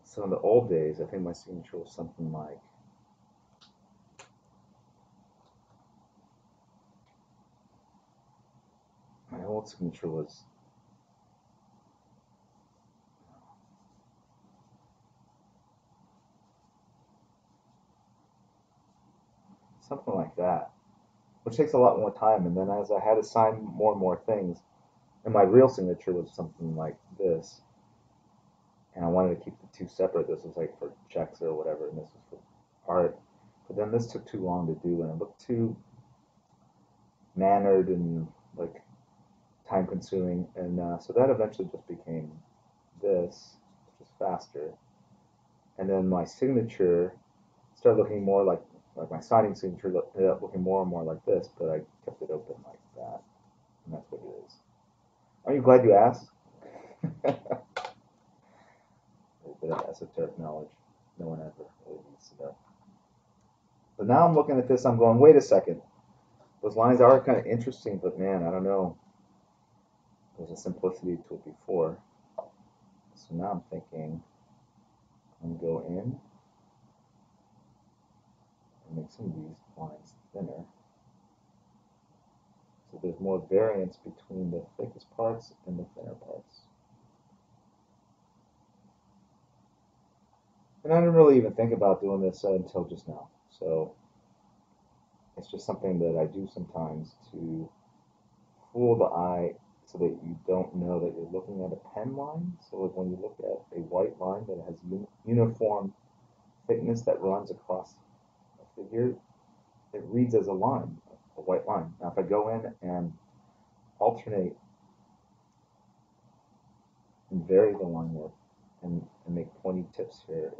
so in the old days, I think my signature was something like, my old signature was something like that, which takes a lot more time. And then as I had to sign more and more things, and my real signature was something like this, and I wanted to keep the two separate. This was like for checks or whatever, and this was for art. But then this took too long to do, and it looked too mannered and like time consuming. And so that eventually just became this, which is faster. And then my signature started looking more like my signing signature ended up looking more and more like this, but I kept it open like that, and that's what it is. Are you glad you asked? A bit of esoteric knowledge no one ever really needs to know. But now I'm looking at this, I'm going, wait a second. Those lines are kind of interesting, but man, I don't know. There's a simplicity to it before. So now I'm thinking I'm going to go in and make some of these lines thinner. So there's more variance between the thickest parts and the thinner parts. And I didn't really even think about doing this until just now. So it's just something that I do sometimes to fool the eye so that you don't know that you're looking at a pen line. So like when you look at a white line that has uniform thickness that runs across a figure, it reads as a line, a white line. Now if I go in and alternate and vary the line width and make pointy tips here,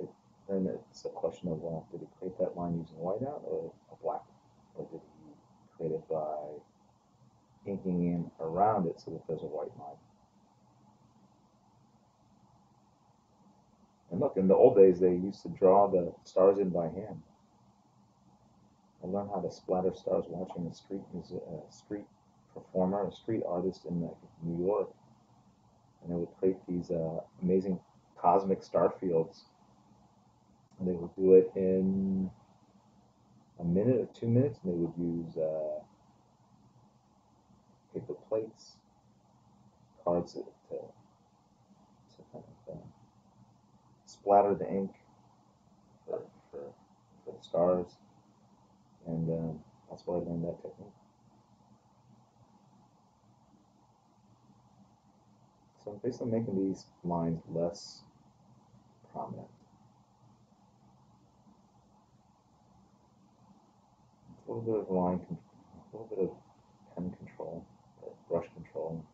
then it's a question of, well, did he create that line using whiteout or a black? Or did he create it by inking in around it so that there's a white line? And look, in the old days, they used to draw the stars in by hand. I learned how to splatter stars watching a street performer, a street artist in New York, and they would create these amazing cosmic star fields. And they would do it in a minute or 2 minutes, and they would use paper plates, cards to kind of splatter the ink for, for, for the stars, and that's where I learned that technique. So I'm basically making these lines less prominent. A little bit of a little bit of pen control, or brush control.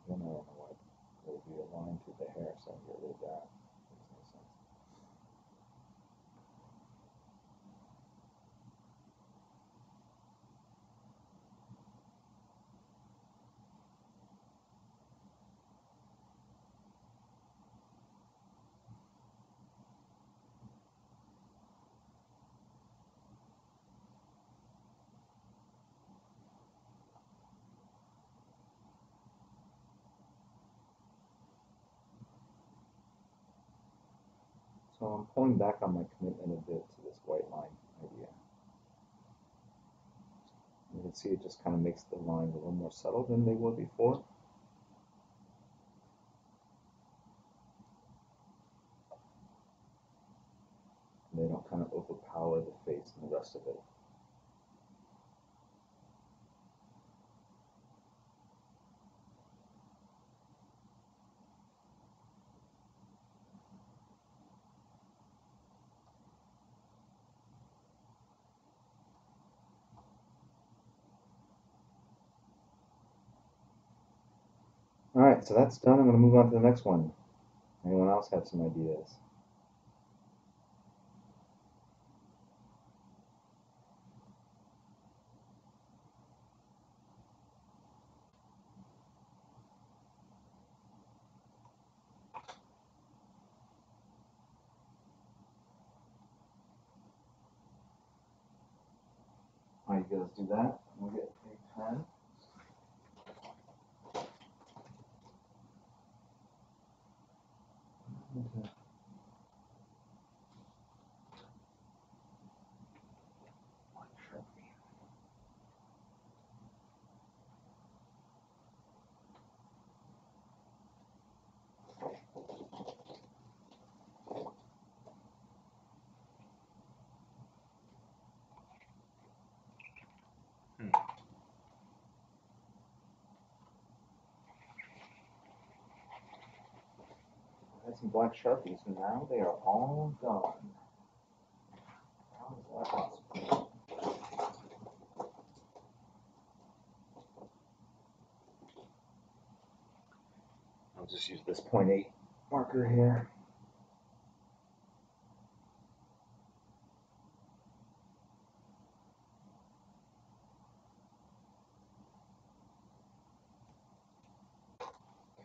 Then I don't know why there would be a line through the hair, so I get rid of that. Makes no sense. So I'm pulling back on my commitment a bit to this white line idea. can see it just kind of makes the lines a little more subtle than they were before. And they don't kind of overpower the face and the rest of it. All right, so that's done. I'm going to move on to the next one. Anyone else have some ideas? All right, you guys do that. We'll get a pen. Okay. I had some black Sharpies, and now they are all gone. How is that possible? I'll just use this 0.8 marker here.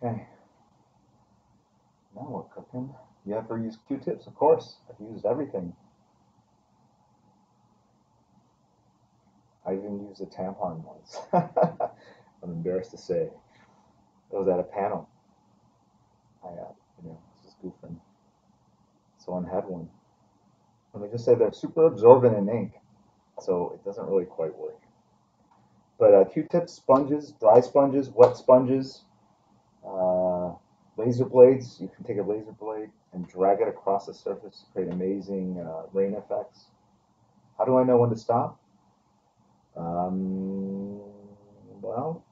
Okay. Now we're cooking. You ever use Q-tips? Of course. I've used everything. I even used a tampon once. I'm embarrassed to say. It was at a panel. I was just goofing. Someone had one. Let me just say they're super absorbent in ink, so it doesn't really quite work. But Q-tips, sponges, dry sponges, wet sponges, uh, laser blades. You can take a laser blade and drag it across the surface to create amazing rain effects. How do I know when to stop? Well,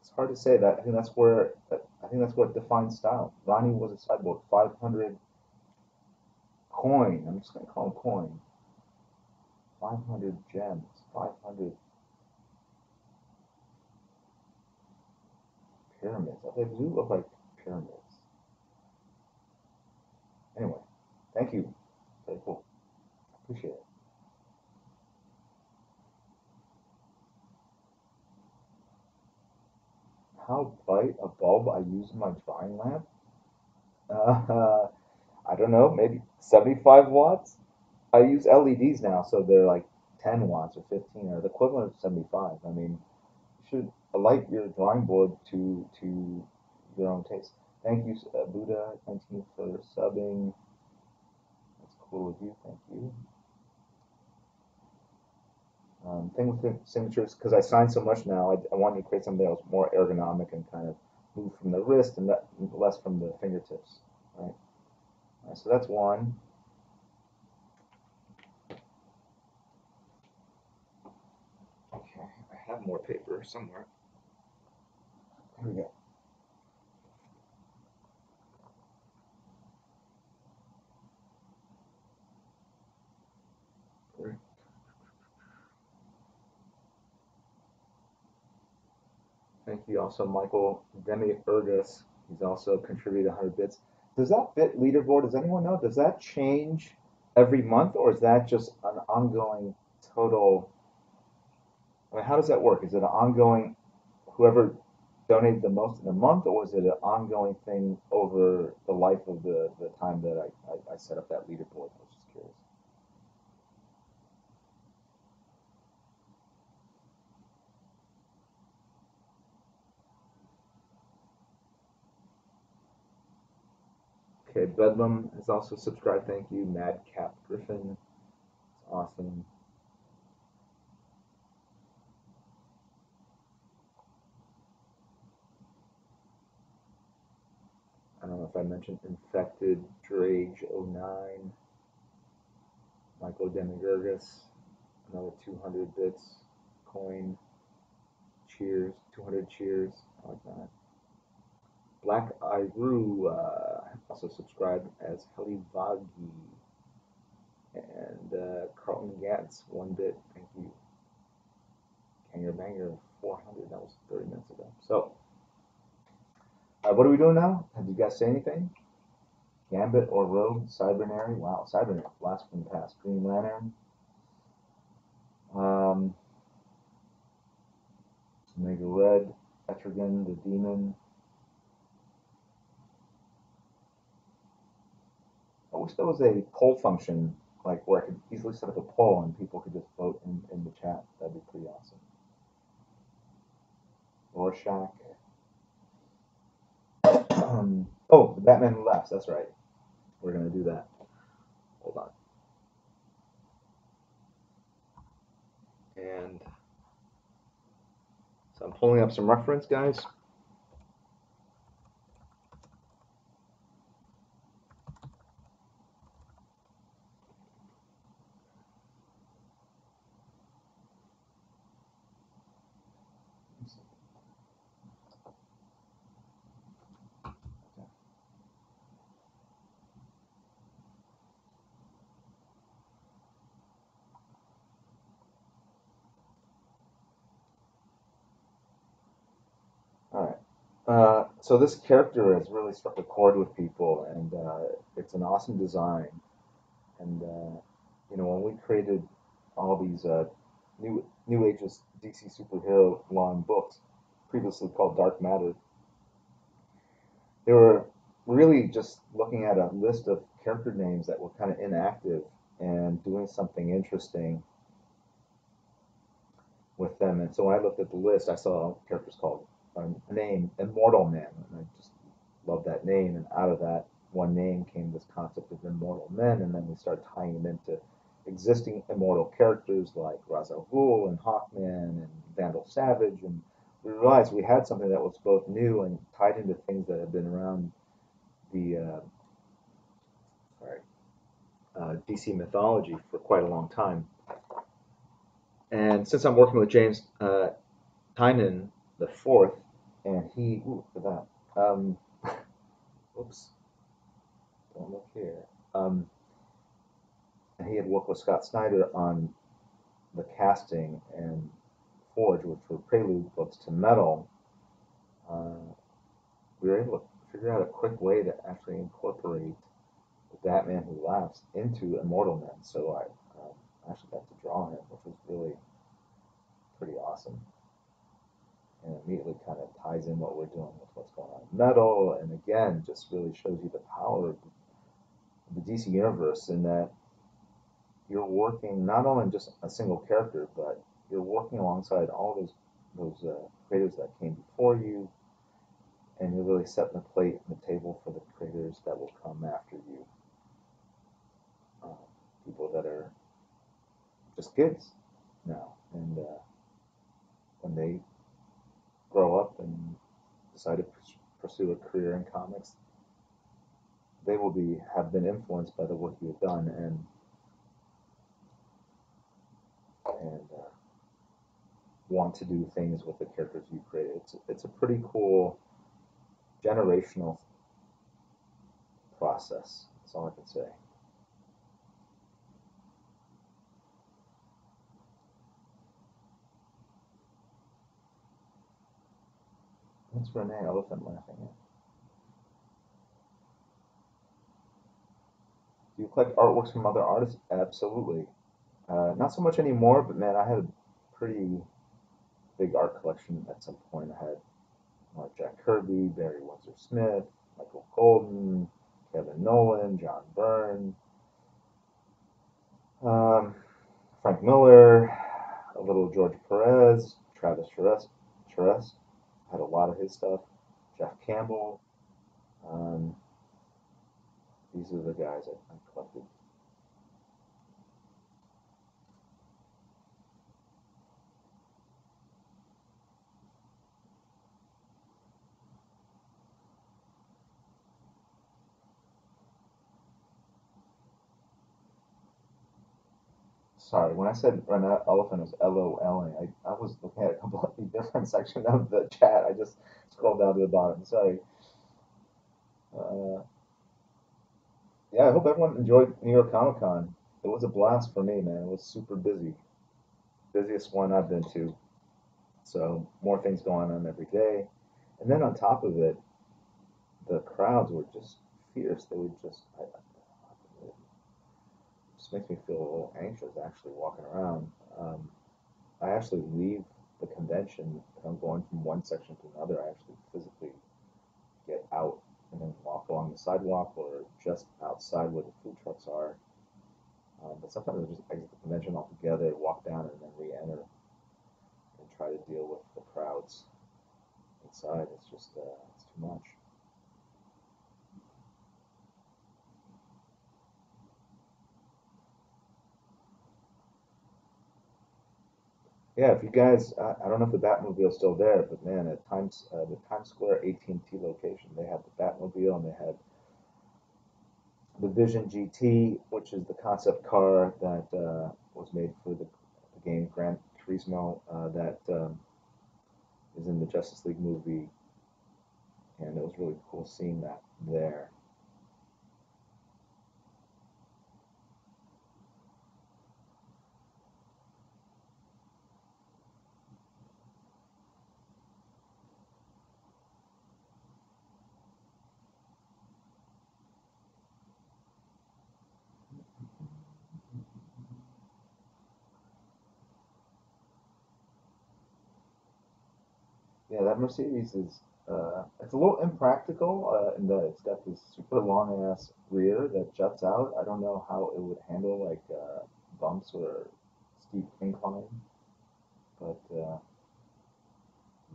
it's hard to say that. I think that's what defines style. Ronnie was a sideboard 500 coin. I'm just gonna call him coin. 500 gems. 500 pyramids. They do look like pyramids. Anyway, thank you. Very cool. Appreciate it. How bright a bulb I use in my drawing lamp? Uh, I don't know, maybe 75 watts? I use LEDs now, so they're like 10 watts or 15 or the equivalent of 75. I mean, you should light your drawing board to your own taste. Thank you, Buddha 19 for subbing. That's cool of you. Thank you. Thing with the signatures, because I sign so much now, I wanted to create something that was more ergonomic and kind of move from the wrist and less from the fingertips. Right. So that's one. Okay, I have more paper somewhere. Here we go. Thank you also, Michael Demi-Ergus. He's also contributed 100 bits. Does that bit leaderboard, does anyone know, does that change every month or is that just an ongoing total? I mean, how does that work? Is it an ongoing, whoever donated the most in a month, or is it an ongoing thing over the life of the time that I set up that leaderboard? I was just curious. Okay, Bedlam is also subscribed. Thank you. Madcap Griffin. It's awesome. know if I mentioned Infected, Drage 09, Michael Demigurgus, another 200 bits, coin, cheers, 200 cheers, I like that. Black Iru also subscribed as Helivagi. And Carlton Gantz, 1 bit, thank you. Kanger Banger, 400, that was 30 minutes ago. So, what are we doing now? Have you guys say anything? Gambit or Rogue, Cybernary, wow, Cybernary, blast from the past. Green Lantern, Omega Red, Etrigan, the Demon. I wish there was a poll function, like where I could easily set up a poll and people could just vote in the chat. That'd be pretty awesome. Rorschach. Oh, the Batman Who Laughs, that's right. We're going to do that. Hold on. And so I'm pulling up some reference, guys. All right. So this character has really struck a chord with people, and it's an awesome design. And you know, when we created all these new ages DC superhero line books, previously called Dark Matter, they were really just looking at a list of character names that were kind of inactive and doing something interesting with them. And so when I looked at the list, I saw characters called a name Immortal Man, and I just loved that name. And out of that one name came this concept of immortal men, and then we started tying them into existing immortal characters like Ra's al Ghul and Hawkman and Vandal Savage, and we realized we had something that was both new and tied into things that had been around the DC mythology for quite a long time. And since I'm working with James Tynan the fourth, and he, ooh, look at that. Oops, don't look here. And he had worked with Scott Snyder on the casting and Forge, which were prelude books to Metal. We were able to figure out a quick way to actually incorporate the Batman Who Laughs into Immortal Men. So I actually got to draw him, which was really pretty awesome. And immediately kind of ties in what we're doing with what's going on in Metal, and again, just really shows you the power of the DC universe in that you're working not only on just a single character, but you're working alongside all those creators that came before you, and you're really setting the plate and the table for the creators that will come after you. People that are just kids now, and when they grow up and decide to pursue a career in comics, they will have been influenced by the work you have done, and want to do things with the characters you created. It's a pretty cool generational process. That's all I can say. What's Renee Elephant laughing at? Do you collect artworks from other artists? Absolutely. Not so much anymore, but man, I had a pretty big art collection at some point. I had Jack Kirby, Barry Windsor-Smith, Michael Golden, Kevin Nolan, John Byrne, Frank Miller, a little George Perez, Travis Charest, had a lot of his stuff, Jeff Campbell. These are the guys I collected. Sorry, when I said an elephant was LOLing, I was looking at a completely different section of the chat. I just scrolled down to the bottom. Sorry. Uh, yeah, I hope everyone enjoyed New York Comic Con. It was a blast for me, man. It was super busy. Busiest one I've been to. So more things going on every day. And then on top of it, the crowds were just fierce. They were just, it just makes me feel a little anxious actually walking around. I actually leave the convention, if I'm going from one section to another, I actually physically get out and then walk along the sidewalk or just outside where the food trucks are. But sometimes I just exit the convention altogether, walk down, and then re-enter and try to deal with the crowds inside. It's just it's too much. Yeah, if you guys, I don't know if the Batmobile's still there, but man, at the Times Square AT&T location, they had the Batmobile and they had the Vision GT, which is the concept car that was made for the game Gran Turismo that is in the Justice League movie, and it was really cool seeing that there. Yeah, that Mercedes is it's a little impractical in that it's got this super long ass rear that juts out. I don't know how it would handle like bumps or steep incline, but yeah,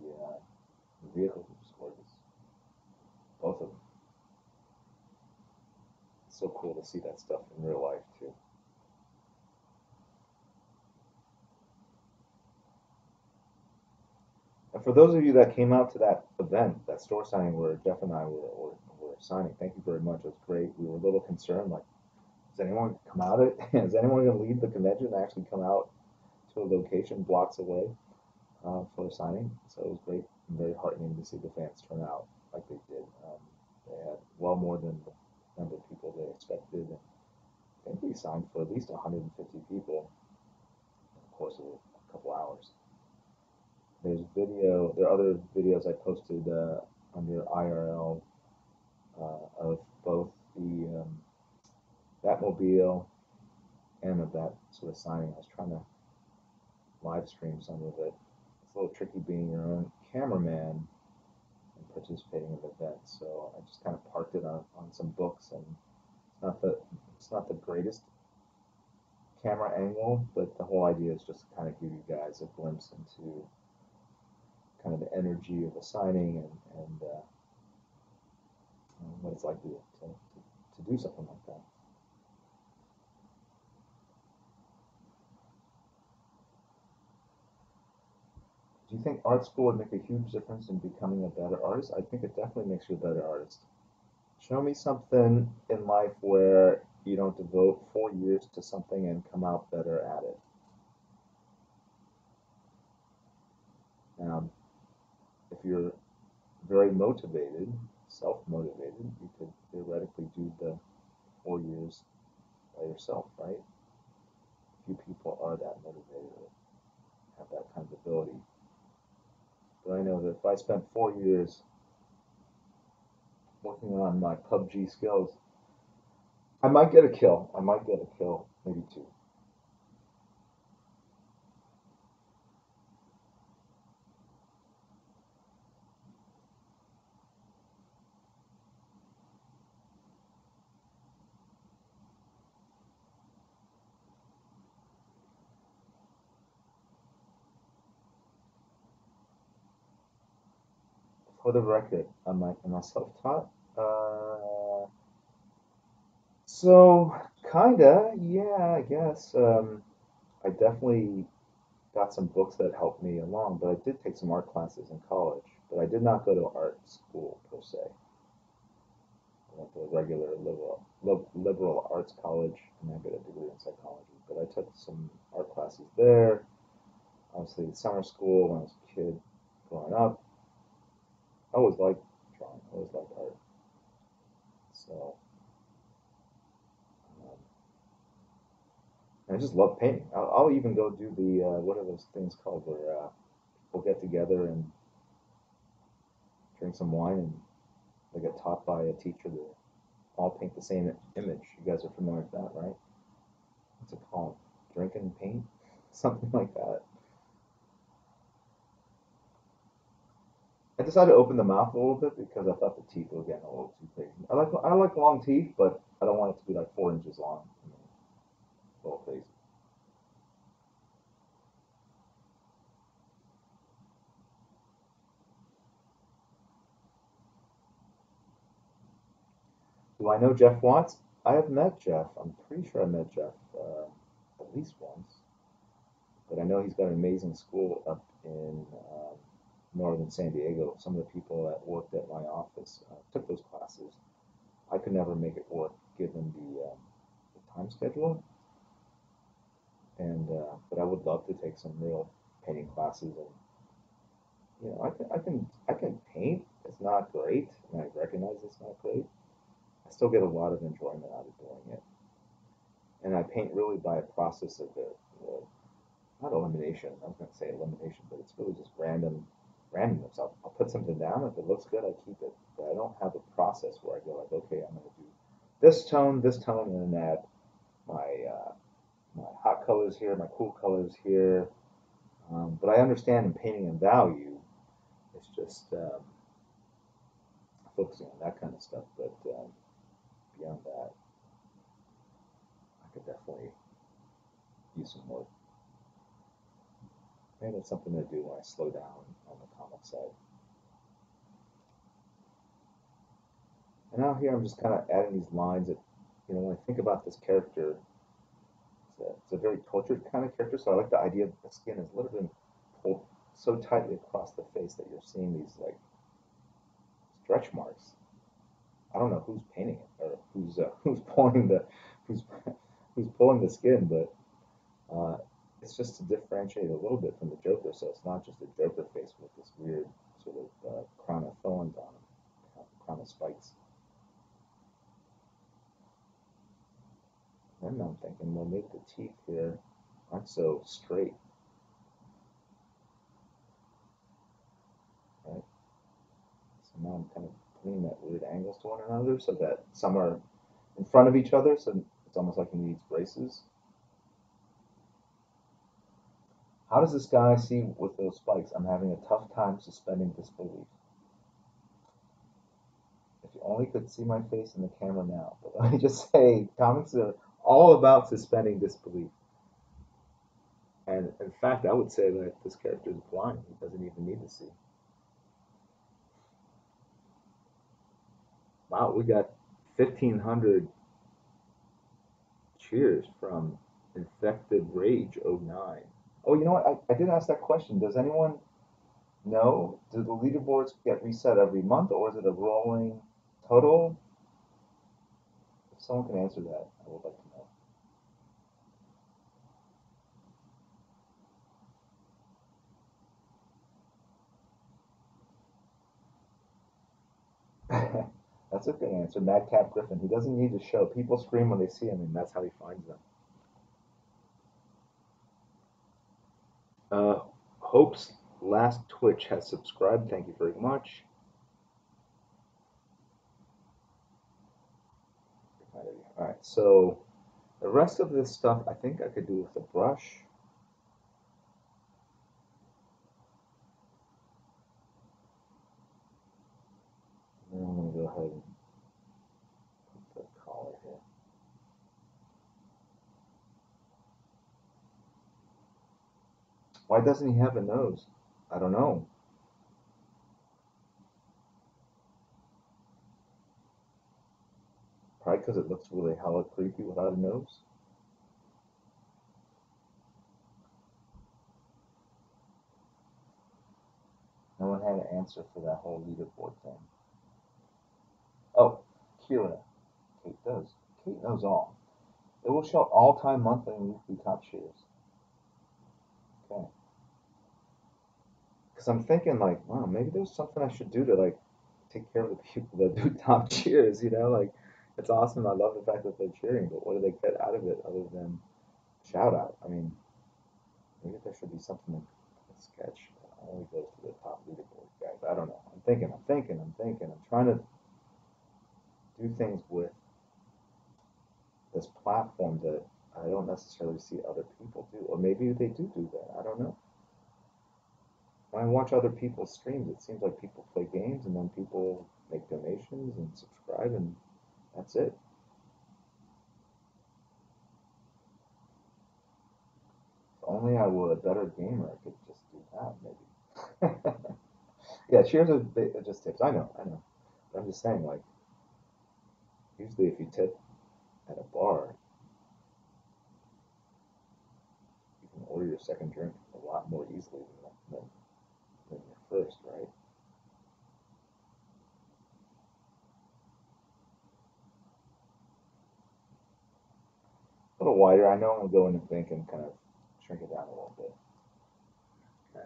the vehicles are just gorgeous, both of them. It's so cool to see that stuff in real life too. And for those of you that came out to that event, that store signing where Jeff and I were signing, thank you very much. It was great. We were a little concerned, like, is anyone come out it? Is anyone going to leave the convention and actually come out to a location blocks away for a signing? So it was great and very heartening to see the fans turn out like they did. They had well more than the number of people they expected. And I think we signed for at least 150 people in the course of a couple hours. There are other videos I posted under IRL of both the Batmobile and of that sort of signing. I was trying to live stream some of it. It's a little tricky being your own cameraman and participating in the event, so I just kind of parked it on some books, and not the it's not the greatest camera angle, but the whole idea is just to kind of give you guys a glimpse into kind of the energy of the signing and what it's like to do something like that. Do you think art school would make a huge difference in becoming a better artist? I think it definitely makes you a better artist. Show me something in life where you don't devote 4 years to something and come out better at it. Now, if you're very motivated, self-motivated, you could theoretically do the 4 years by yourself, right? Few people are that motivated or have that kind of ability. But I know that if I spent 4 years working on my PUBG skills, I might get a kill. I might get a kill, maybe two. For the record, am I self-taught? So kinda, yeah, I guess. I definitely got some books that helped me along, but I did take some art classes in college. But I did not go to art school per se. I went to a regular liberal arts college, and I got a degree in psychology. but I took some art classes there. Obviously, summer school when I was a kid growing up. I always liked drawing. I always liked art. So um, I just love painting. I'll even go do the what are those things called where we'll get together and drink some wine and they get taught by a teacher to all paint the same image. You guys are familiar with that, right? What's it called? Drink and paint? Something like that. I decided to open the mouth a little bit because I thought the teeth were getting a little too crazy. I like long teeth, but I don't want it to be like 4 inches long. A little crazy. Do I know Jeff Watts? I have met Jeff. I'm pretty sure I met Jeff at least once. But I know he's got an amazing school up in northern San Diego. Some of the people that worked at my office took those classes. I could never make it work given the time schedule, and but I would love to take some real painting classes. And I can paint. It's not great, and I recognize it's not great. I still get a lot of enjoyment out of doing it, and I paint really by a process of the not elimination. I was going to say elimination, but it's really just randomness. I'll put something down. If it looks good, I keep it. But I don't have a process where I go like, okay, I'm going to do this tone, and then add my my hot colors here, my cool colors here. But I understand in painting and value, it's just focusing on that kind of stuff. But beyond that, I could definitely use some more. Maybe that's something to do when I slow down on the comic side. And now here I'm just kind of adding these lines that, when I think about this character, it's a very tortured kind of character. So I like the idea that the skin is literally pulled so tightly across the face that you're seeing these like stretch marks. I don't know who's painting it or who's pulling the who's who's pulling the skin, but it's just to differentiate a little bit from the Joker. So it's not just a Joker face with this weird sort of crown of thorns on him, crown of spikes. And I'm thinking, well, maybe the teeth here aren't so straight, right? So now I'm kind of putting that weird angles to one another so that some are in front of each other, so it's almost like he needs braces. How does this guy see with those spikes? I'm having a tough time suspending disbelief. If you only could see my face in the camera now. But let me just say, comics are all about suspending disbelief. And in fact, I would say that this character is blind. He doesn't even need to see. Wow, we got 1,500 cheers from Infected Rage '09. Oh, you know what? I did ask that question. Does anyone know? Do the leaderboards get reset every month or is it a rolling total? If someone can answer that, I would like to know. That's a good answer. Madcap Griffin. He doesn't need to show. People scream when they see him, and that's how he finds them. Uh, Hope's last Twitch has subscribed. Thank you very much. All right, so the rest of this stuff I think I could do with a brush. And then I'm going to go ahead and put the collar here. Why doesn't he have a nose? I don't know. Probably because it looks really hella creepy without a nose. No one had an answer for that whole leaderboard thing. Oh, Kira. Kate does. Kate knows all. It will show all-time monthly and weekly top cheers. Okay. Because I'm thinking like, wow, maybe there's something I should do to like take care of the people that do top cheers. Like it's awesome. I love the fact that they're cheering, but what do they get out of it other than shout out? I mean, maybe there should be something like a sketch that only goes to the top leaderboard guys. I don't know. I'm trying to do things with this platform that I don't necessarily see other people do, or maybe they do that. I don't know. When I watch other people's streams, it seems like people play games and then people make donations and subscribe, and that's it. If only I were a better gamer, I could just do that, maybe. Yeah, cheers are just tips. I know. But I'm just saying, like, usually if you tip at a bar, you can order your second drink a lot more easily than your first, right? A little wider. I know I'm gonna go in and think and kind of shrink it down a little bit. Okay.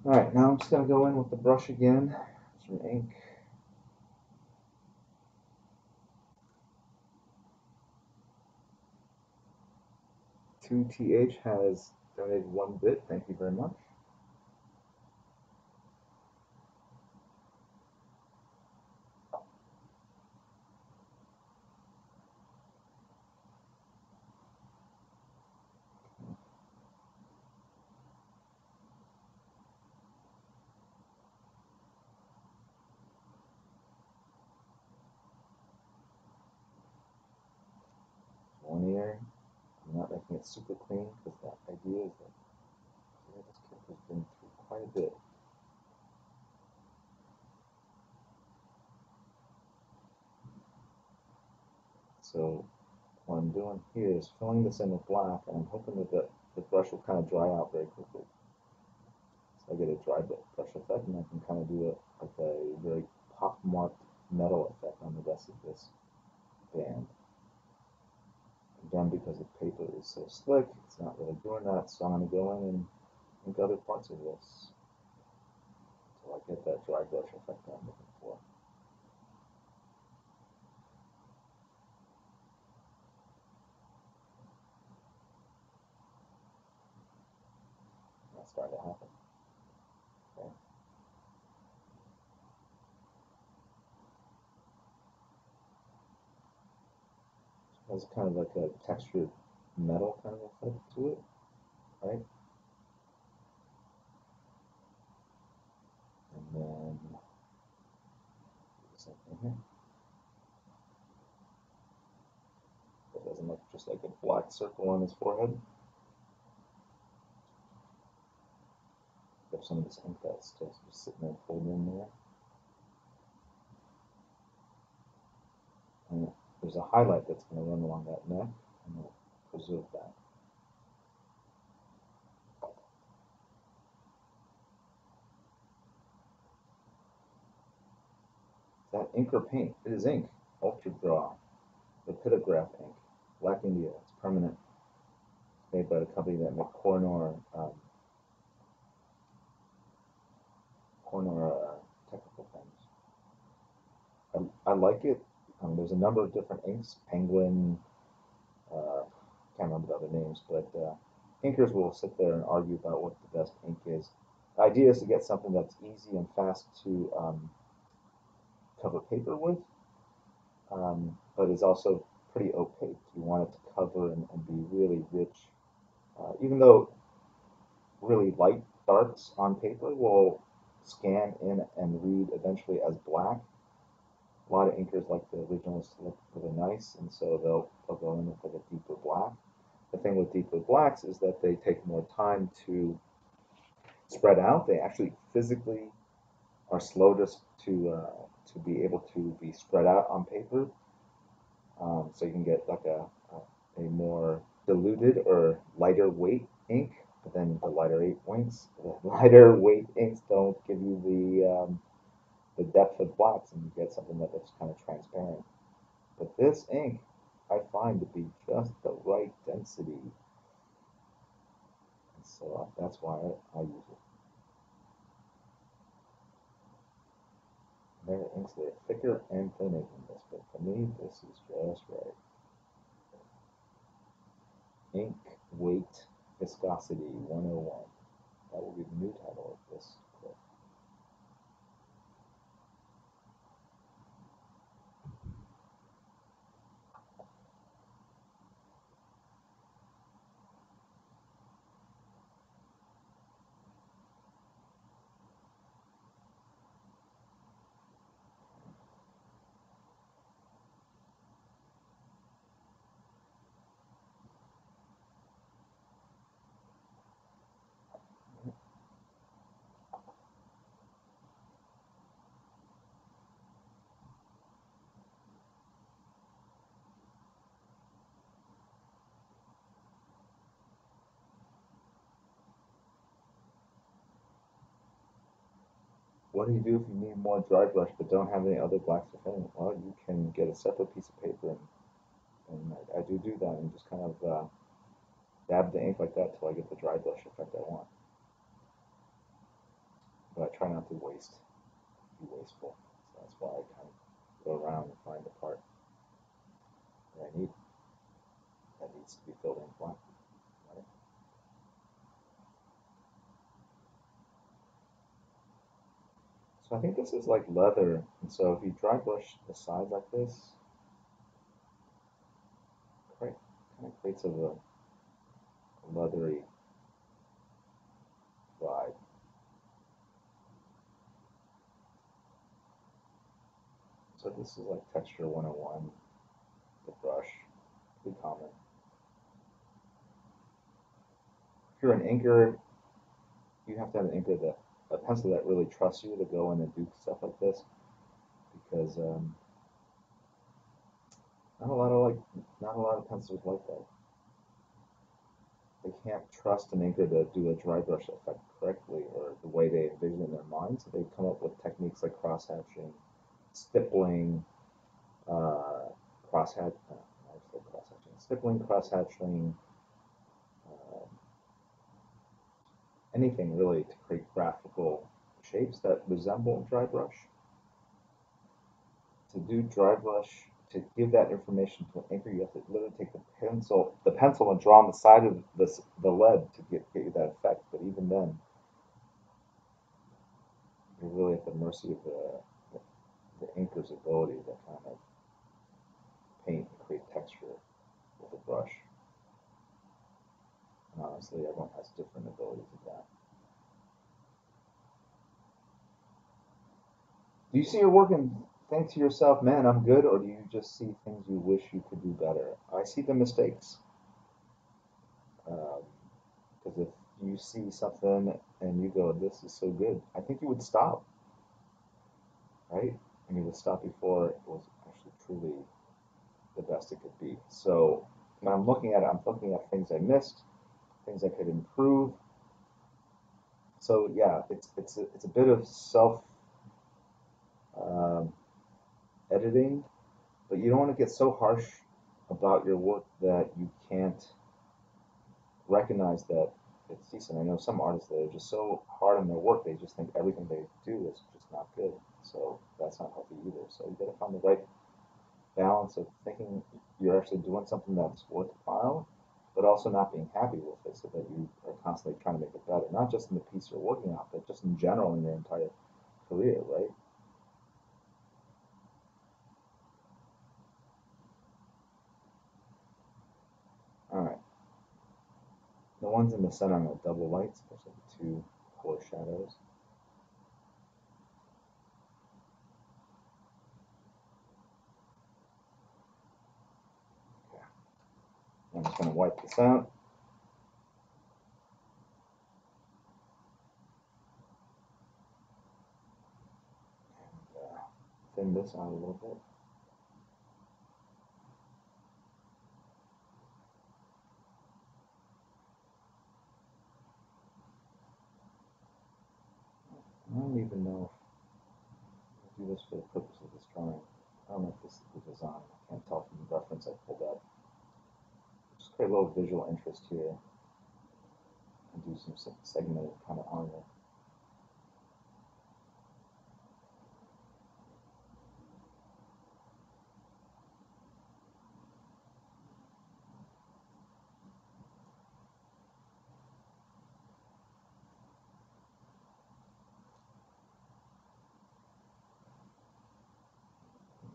All right, now I'm just gonna go in with the brush again, some ink. 2TH has donated 1 bit. Thank you very much. One ear. I'm not making it super clean because the idea is that this kid has been through quite a bit. So what I'm doing here is filling this in with black, and I'm hoping that the brush will kind of dry out very quickly. So I get a dry brush effect, and I can kind of do like a very pock-marked metal effect on the rest of this band. Again, because the paper is so slick, it's not really doing that, so I'm going to go in and ink other parts of this until I get that dry brush effect I'm looking for. That's starting to happen. Okay. It has kind of like a textured metal kind of effect to it, right? And then do the same thing here. It doesn't look just like a black circle on his forehead. There's some of this ink that's just sitting there pulled in there. And there's a highlight that's going to run along that neck, and it'll preserve that. Is that ink or paint? It is ink. Ultra Draw. Rapidograph ink. Black India. It's permanent. It's made by the company that made Cornor technical things. I like it. There's a number of different inks. Penguin. Can't remember the other names, but inkers will sit there and argue about what the best ink is. The idea is to get something that's easy and fast to cover paper with, but is also pretty opaque. You want it to cover and be really rich. Even though really light darks on paper will scan in and read eventually as black, a lot of inkers like the originals to look really nice, and so they'll go in with like a deeper black. The thing with deeper blacks is that they take more time to spread out. They actually physically are slow to to be able to be spread out on paper. So you can get like a more diluted or lighter weight ink, but then the lighter weight inks don't give you the depth of blacks, and you get something that looks kind of transparent. But this ink I find to be just the right density, and so that's why I use it. There are inks that are thicker and thinner than this, but for me, this is just right. Ink weight viscosity 101. That will be the new title of this clip. What do you do if you need more dry brush but don't have any other blacks to fill in? Well, you can get a separate piece of paper, and I do that, and just kind of dab the ink like that till I get the dry brush effect I want. But I try not to be wasteful. So that's why I kind of go around and find the part that I need that needs to be filled in black. Right? So I think this is like leather, and so if you dry brush the sides like this, it kind of creates a leathery vibe. So this is like texture 101, the brush, pretty common. If you're an inker, you have to have a pencil that really trusts you to go in and do stuff like this, because not a lot of pencils like that. They can't trust an inker to do a dry brush effect correctly or the way they envision in their mind, so they come up with techniques like cross-hatching, stippling, uh, stippling, cross-hatching, uh, anything really to create graphical shapes that resemble dry brush. To do dry brush, to give that information to an inker, you have to literally take the pencil and draw on the side of the lead to get you that effect. But even then, you're really at the mercy of the inker's ability to kind of paint and create texture with a brush. And honestly, everyone has different abilities of that. Do you see your work and think to yourself, man, I'm good, or do you just see things you wish you could do better? I see the mistakes. Because if you see something and you go, this is so good, I think you would stop, right? And you would stop before it was actually truly the best it could be. So when I'm looking at it, I'm looking at things I missed, things I could improve. So yeah, it's a bit of self um, editing, but you don't want to get so harsh about your work that you can't recognize that it's decent. I know some artists that are just so hard on their work, they just think everything they do is just not good. So that's not healthy either. So you got to find the right balance of thinking you're actually doing something that's worthwhile, but also not being happy with it, so that you are constantly trying to make it better, not just in the piece you're working on, but just in general in your entire career, right? All right. The ones in the center I'm going to double light, especially the two core shadows. Okay. I'm just going to wipe this out. thin this out a little bit. I don't even know if I'll do this for the purpose of this drawing. I don't know if this is the design. I can't tell from the reference I pulled up. Just create a little visual interest here and do some segmented kind of armor.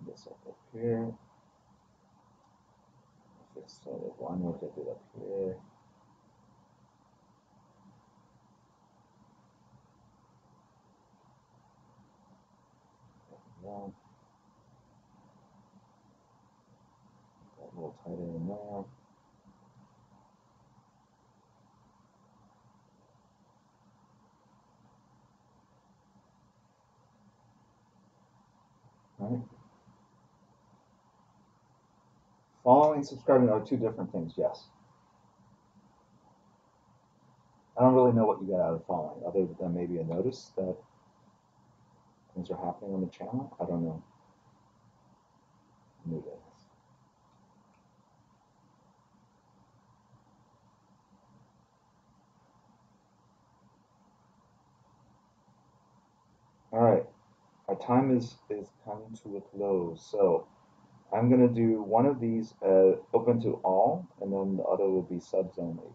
This up here. Fix the line work I did up here. Down. Got a little tighter in there. All right. Following and subscribing are two different things, yes. I don't really know what you get out of following, other than maybe a notice that things are happening on the channel. I don't know. New this. All right, our time is coming to a close, so I'm gonna do one of these open to all, and then the other will be subs only.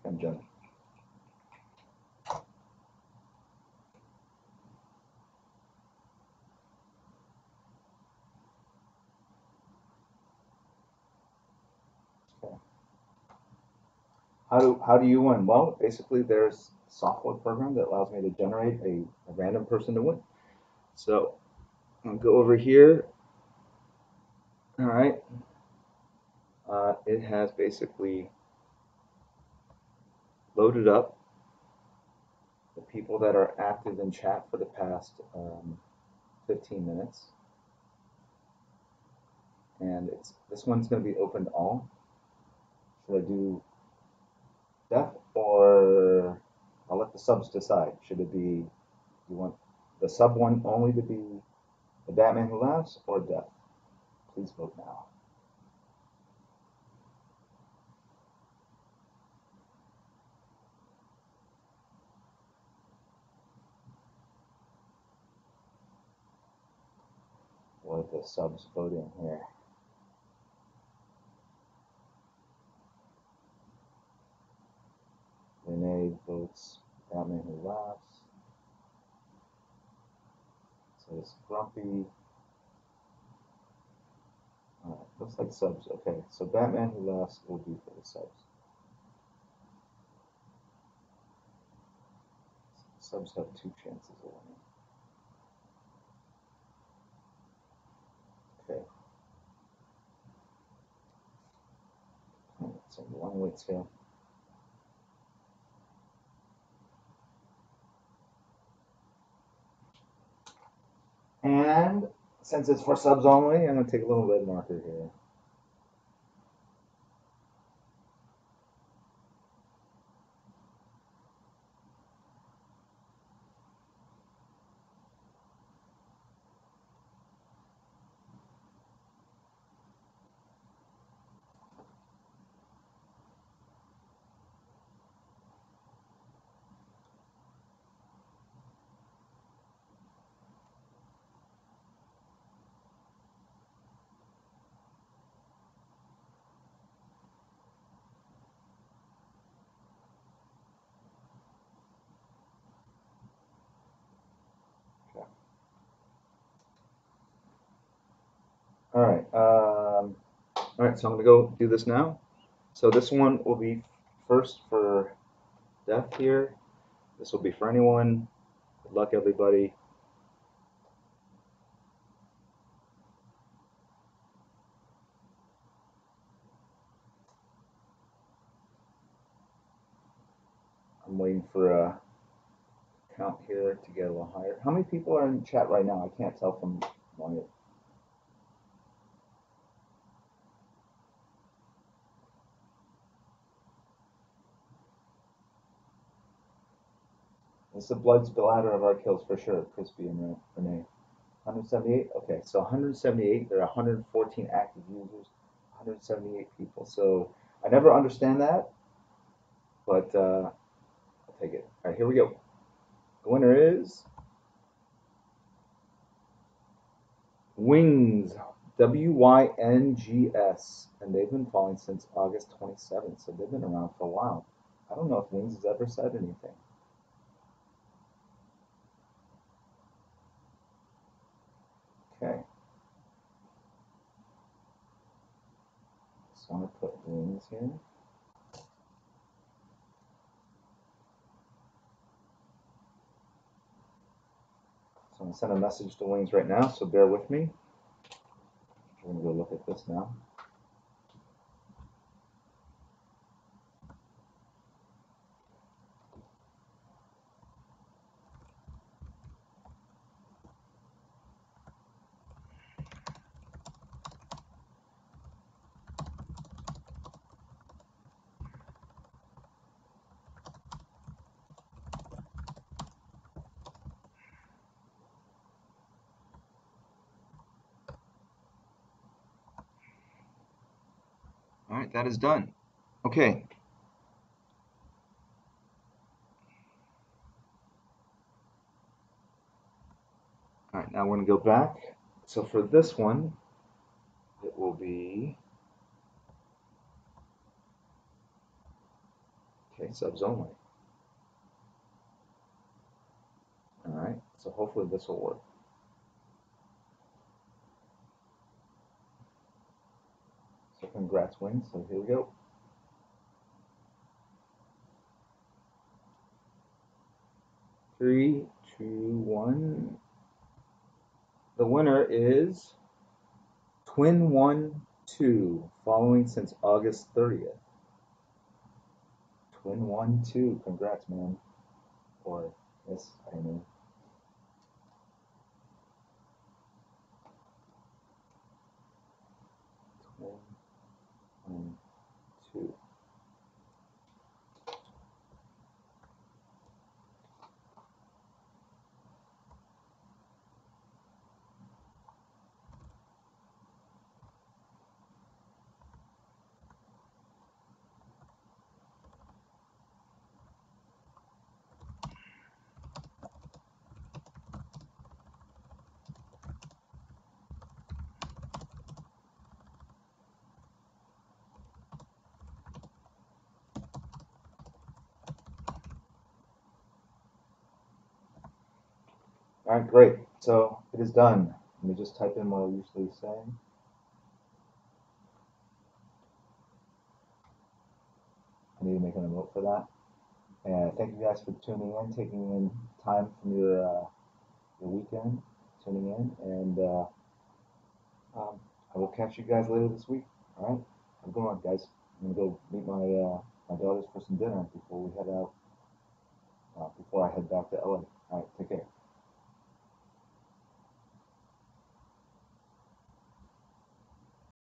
I'm Jen. Okay. How do you win? Well, basically, there's a software program that allows me to generate a random person to win. So I'll go over here. All right. It has basically loaded up the people that are active in chat for the past 15 minutes. And this one's going to be open to all. Should I do deaf, or I'll let the subs decide? Should it be, you want the sub one only to be the Batman Who Laughs or deaf? Please vote now. What are the subs voting here? Renee votes Batman Who Laughs. So it's Grumpy. Looks like subs. Okay, so Batman Who Laughs will be for the subs. Subs have 2 chances of winning. Okay. So long waits here. And since it's for subs only, I'm going to take a little red marker here. right, so I'm gonna go do this now. So this one will be first for death here. This will be for anyone. Good luck, everybody. I'm waiting for a count here to get a little higher. How many people are in chat right now? I can't tell from my. It's the blood splatter of our kills for sure, Crispy and Renee. 178? Okay, so 178. There are 114 active users, 178 people. So I never understand that, but I'll take it. All right, here we go. The winner is Wings, Wyngs, and they've been following since August 27th, so they've been around for a while. I don't know if Wings has ever said anything. Okay. Just want to put Wings here. So I'm going to send a message to Wings right now, so bear with me. We're going to go look at this now. All right, that is done. Okay. All right, now we're going to go back. So for this one, it will be, okay, subs only. All right, so hopefully this will work. So congrats, Wings. So here we go. 3, 2, 1. The winner is Twin12, following since August 30th. Twin12, congrats, man. Or yes, I don't know. Twin12. All right, great. So it is done. Let me just type in what I usually say. I need to make a note for that. And thank you guys for tuning in, taking in time from your weekend, tuning in, and I will catch you guys later this week. All right, have a good one, guys. I'm gonna go meet my daughters for some dinner before we head out. Before I head back to LA. All right, take care.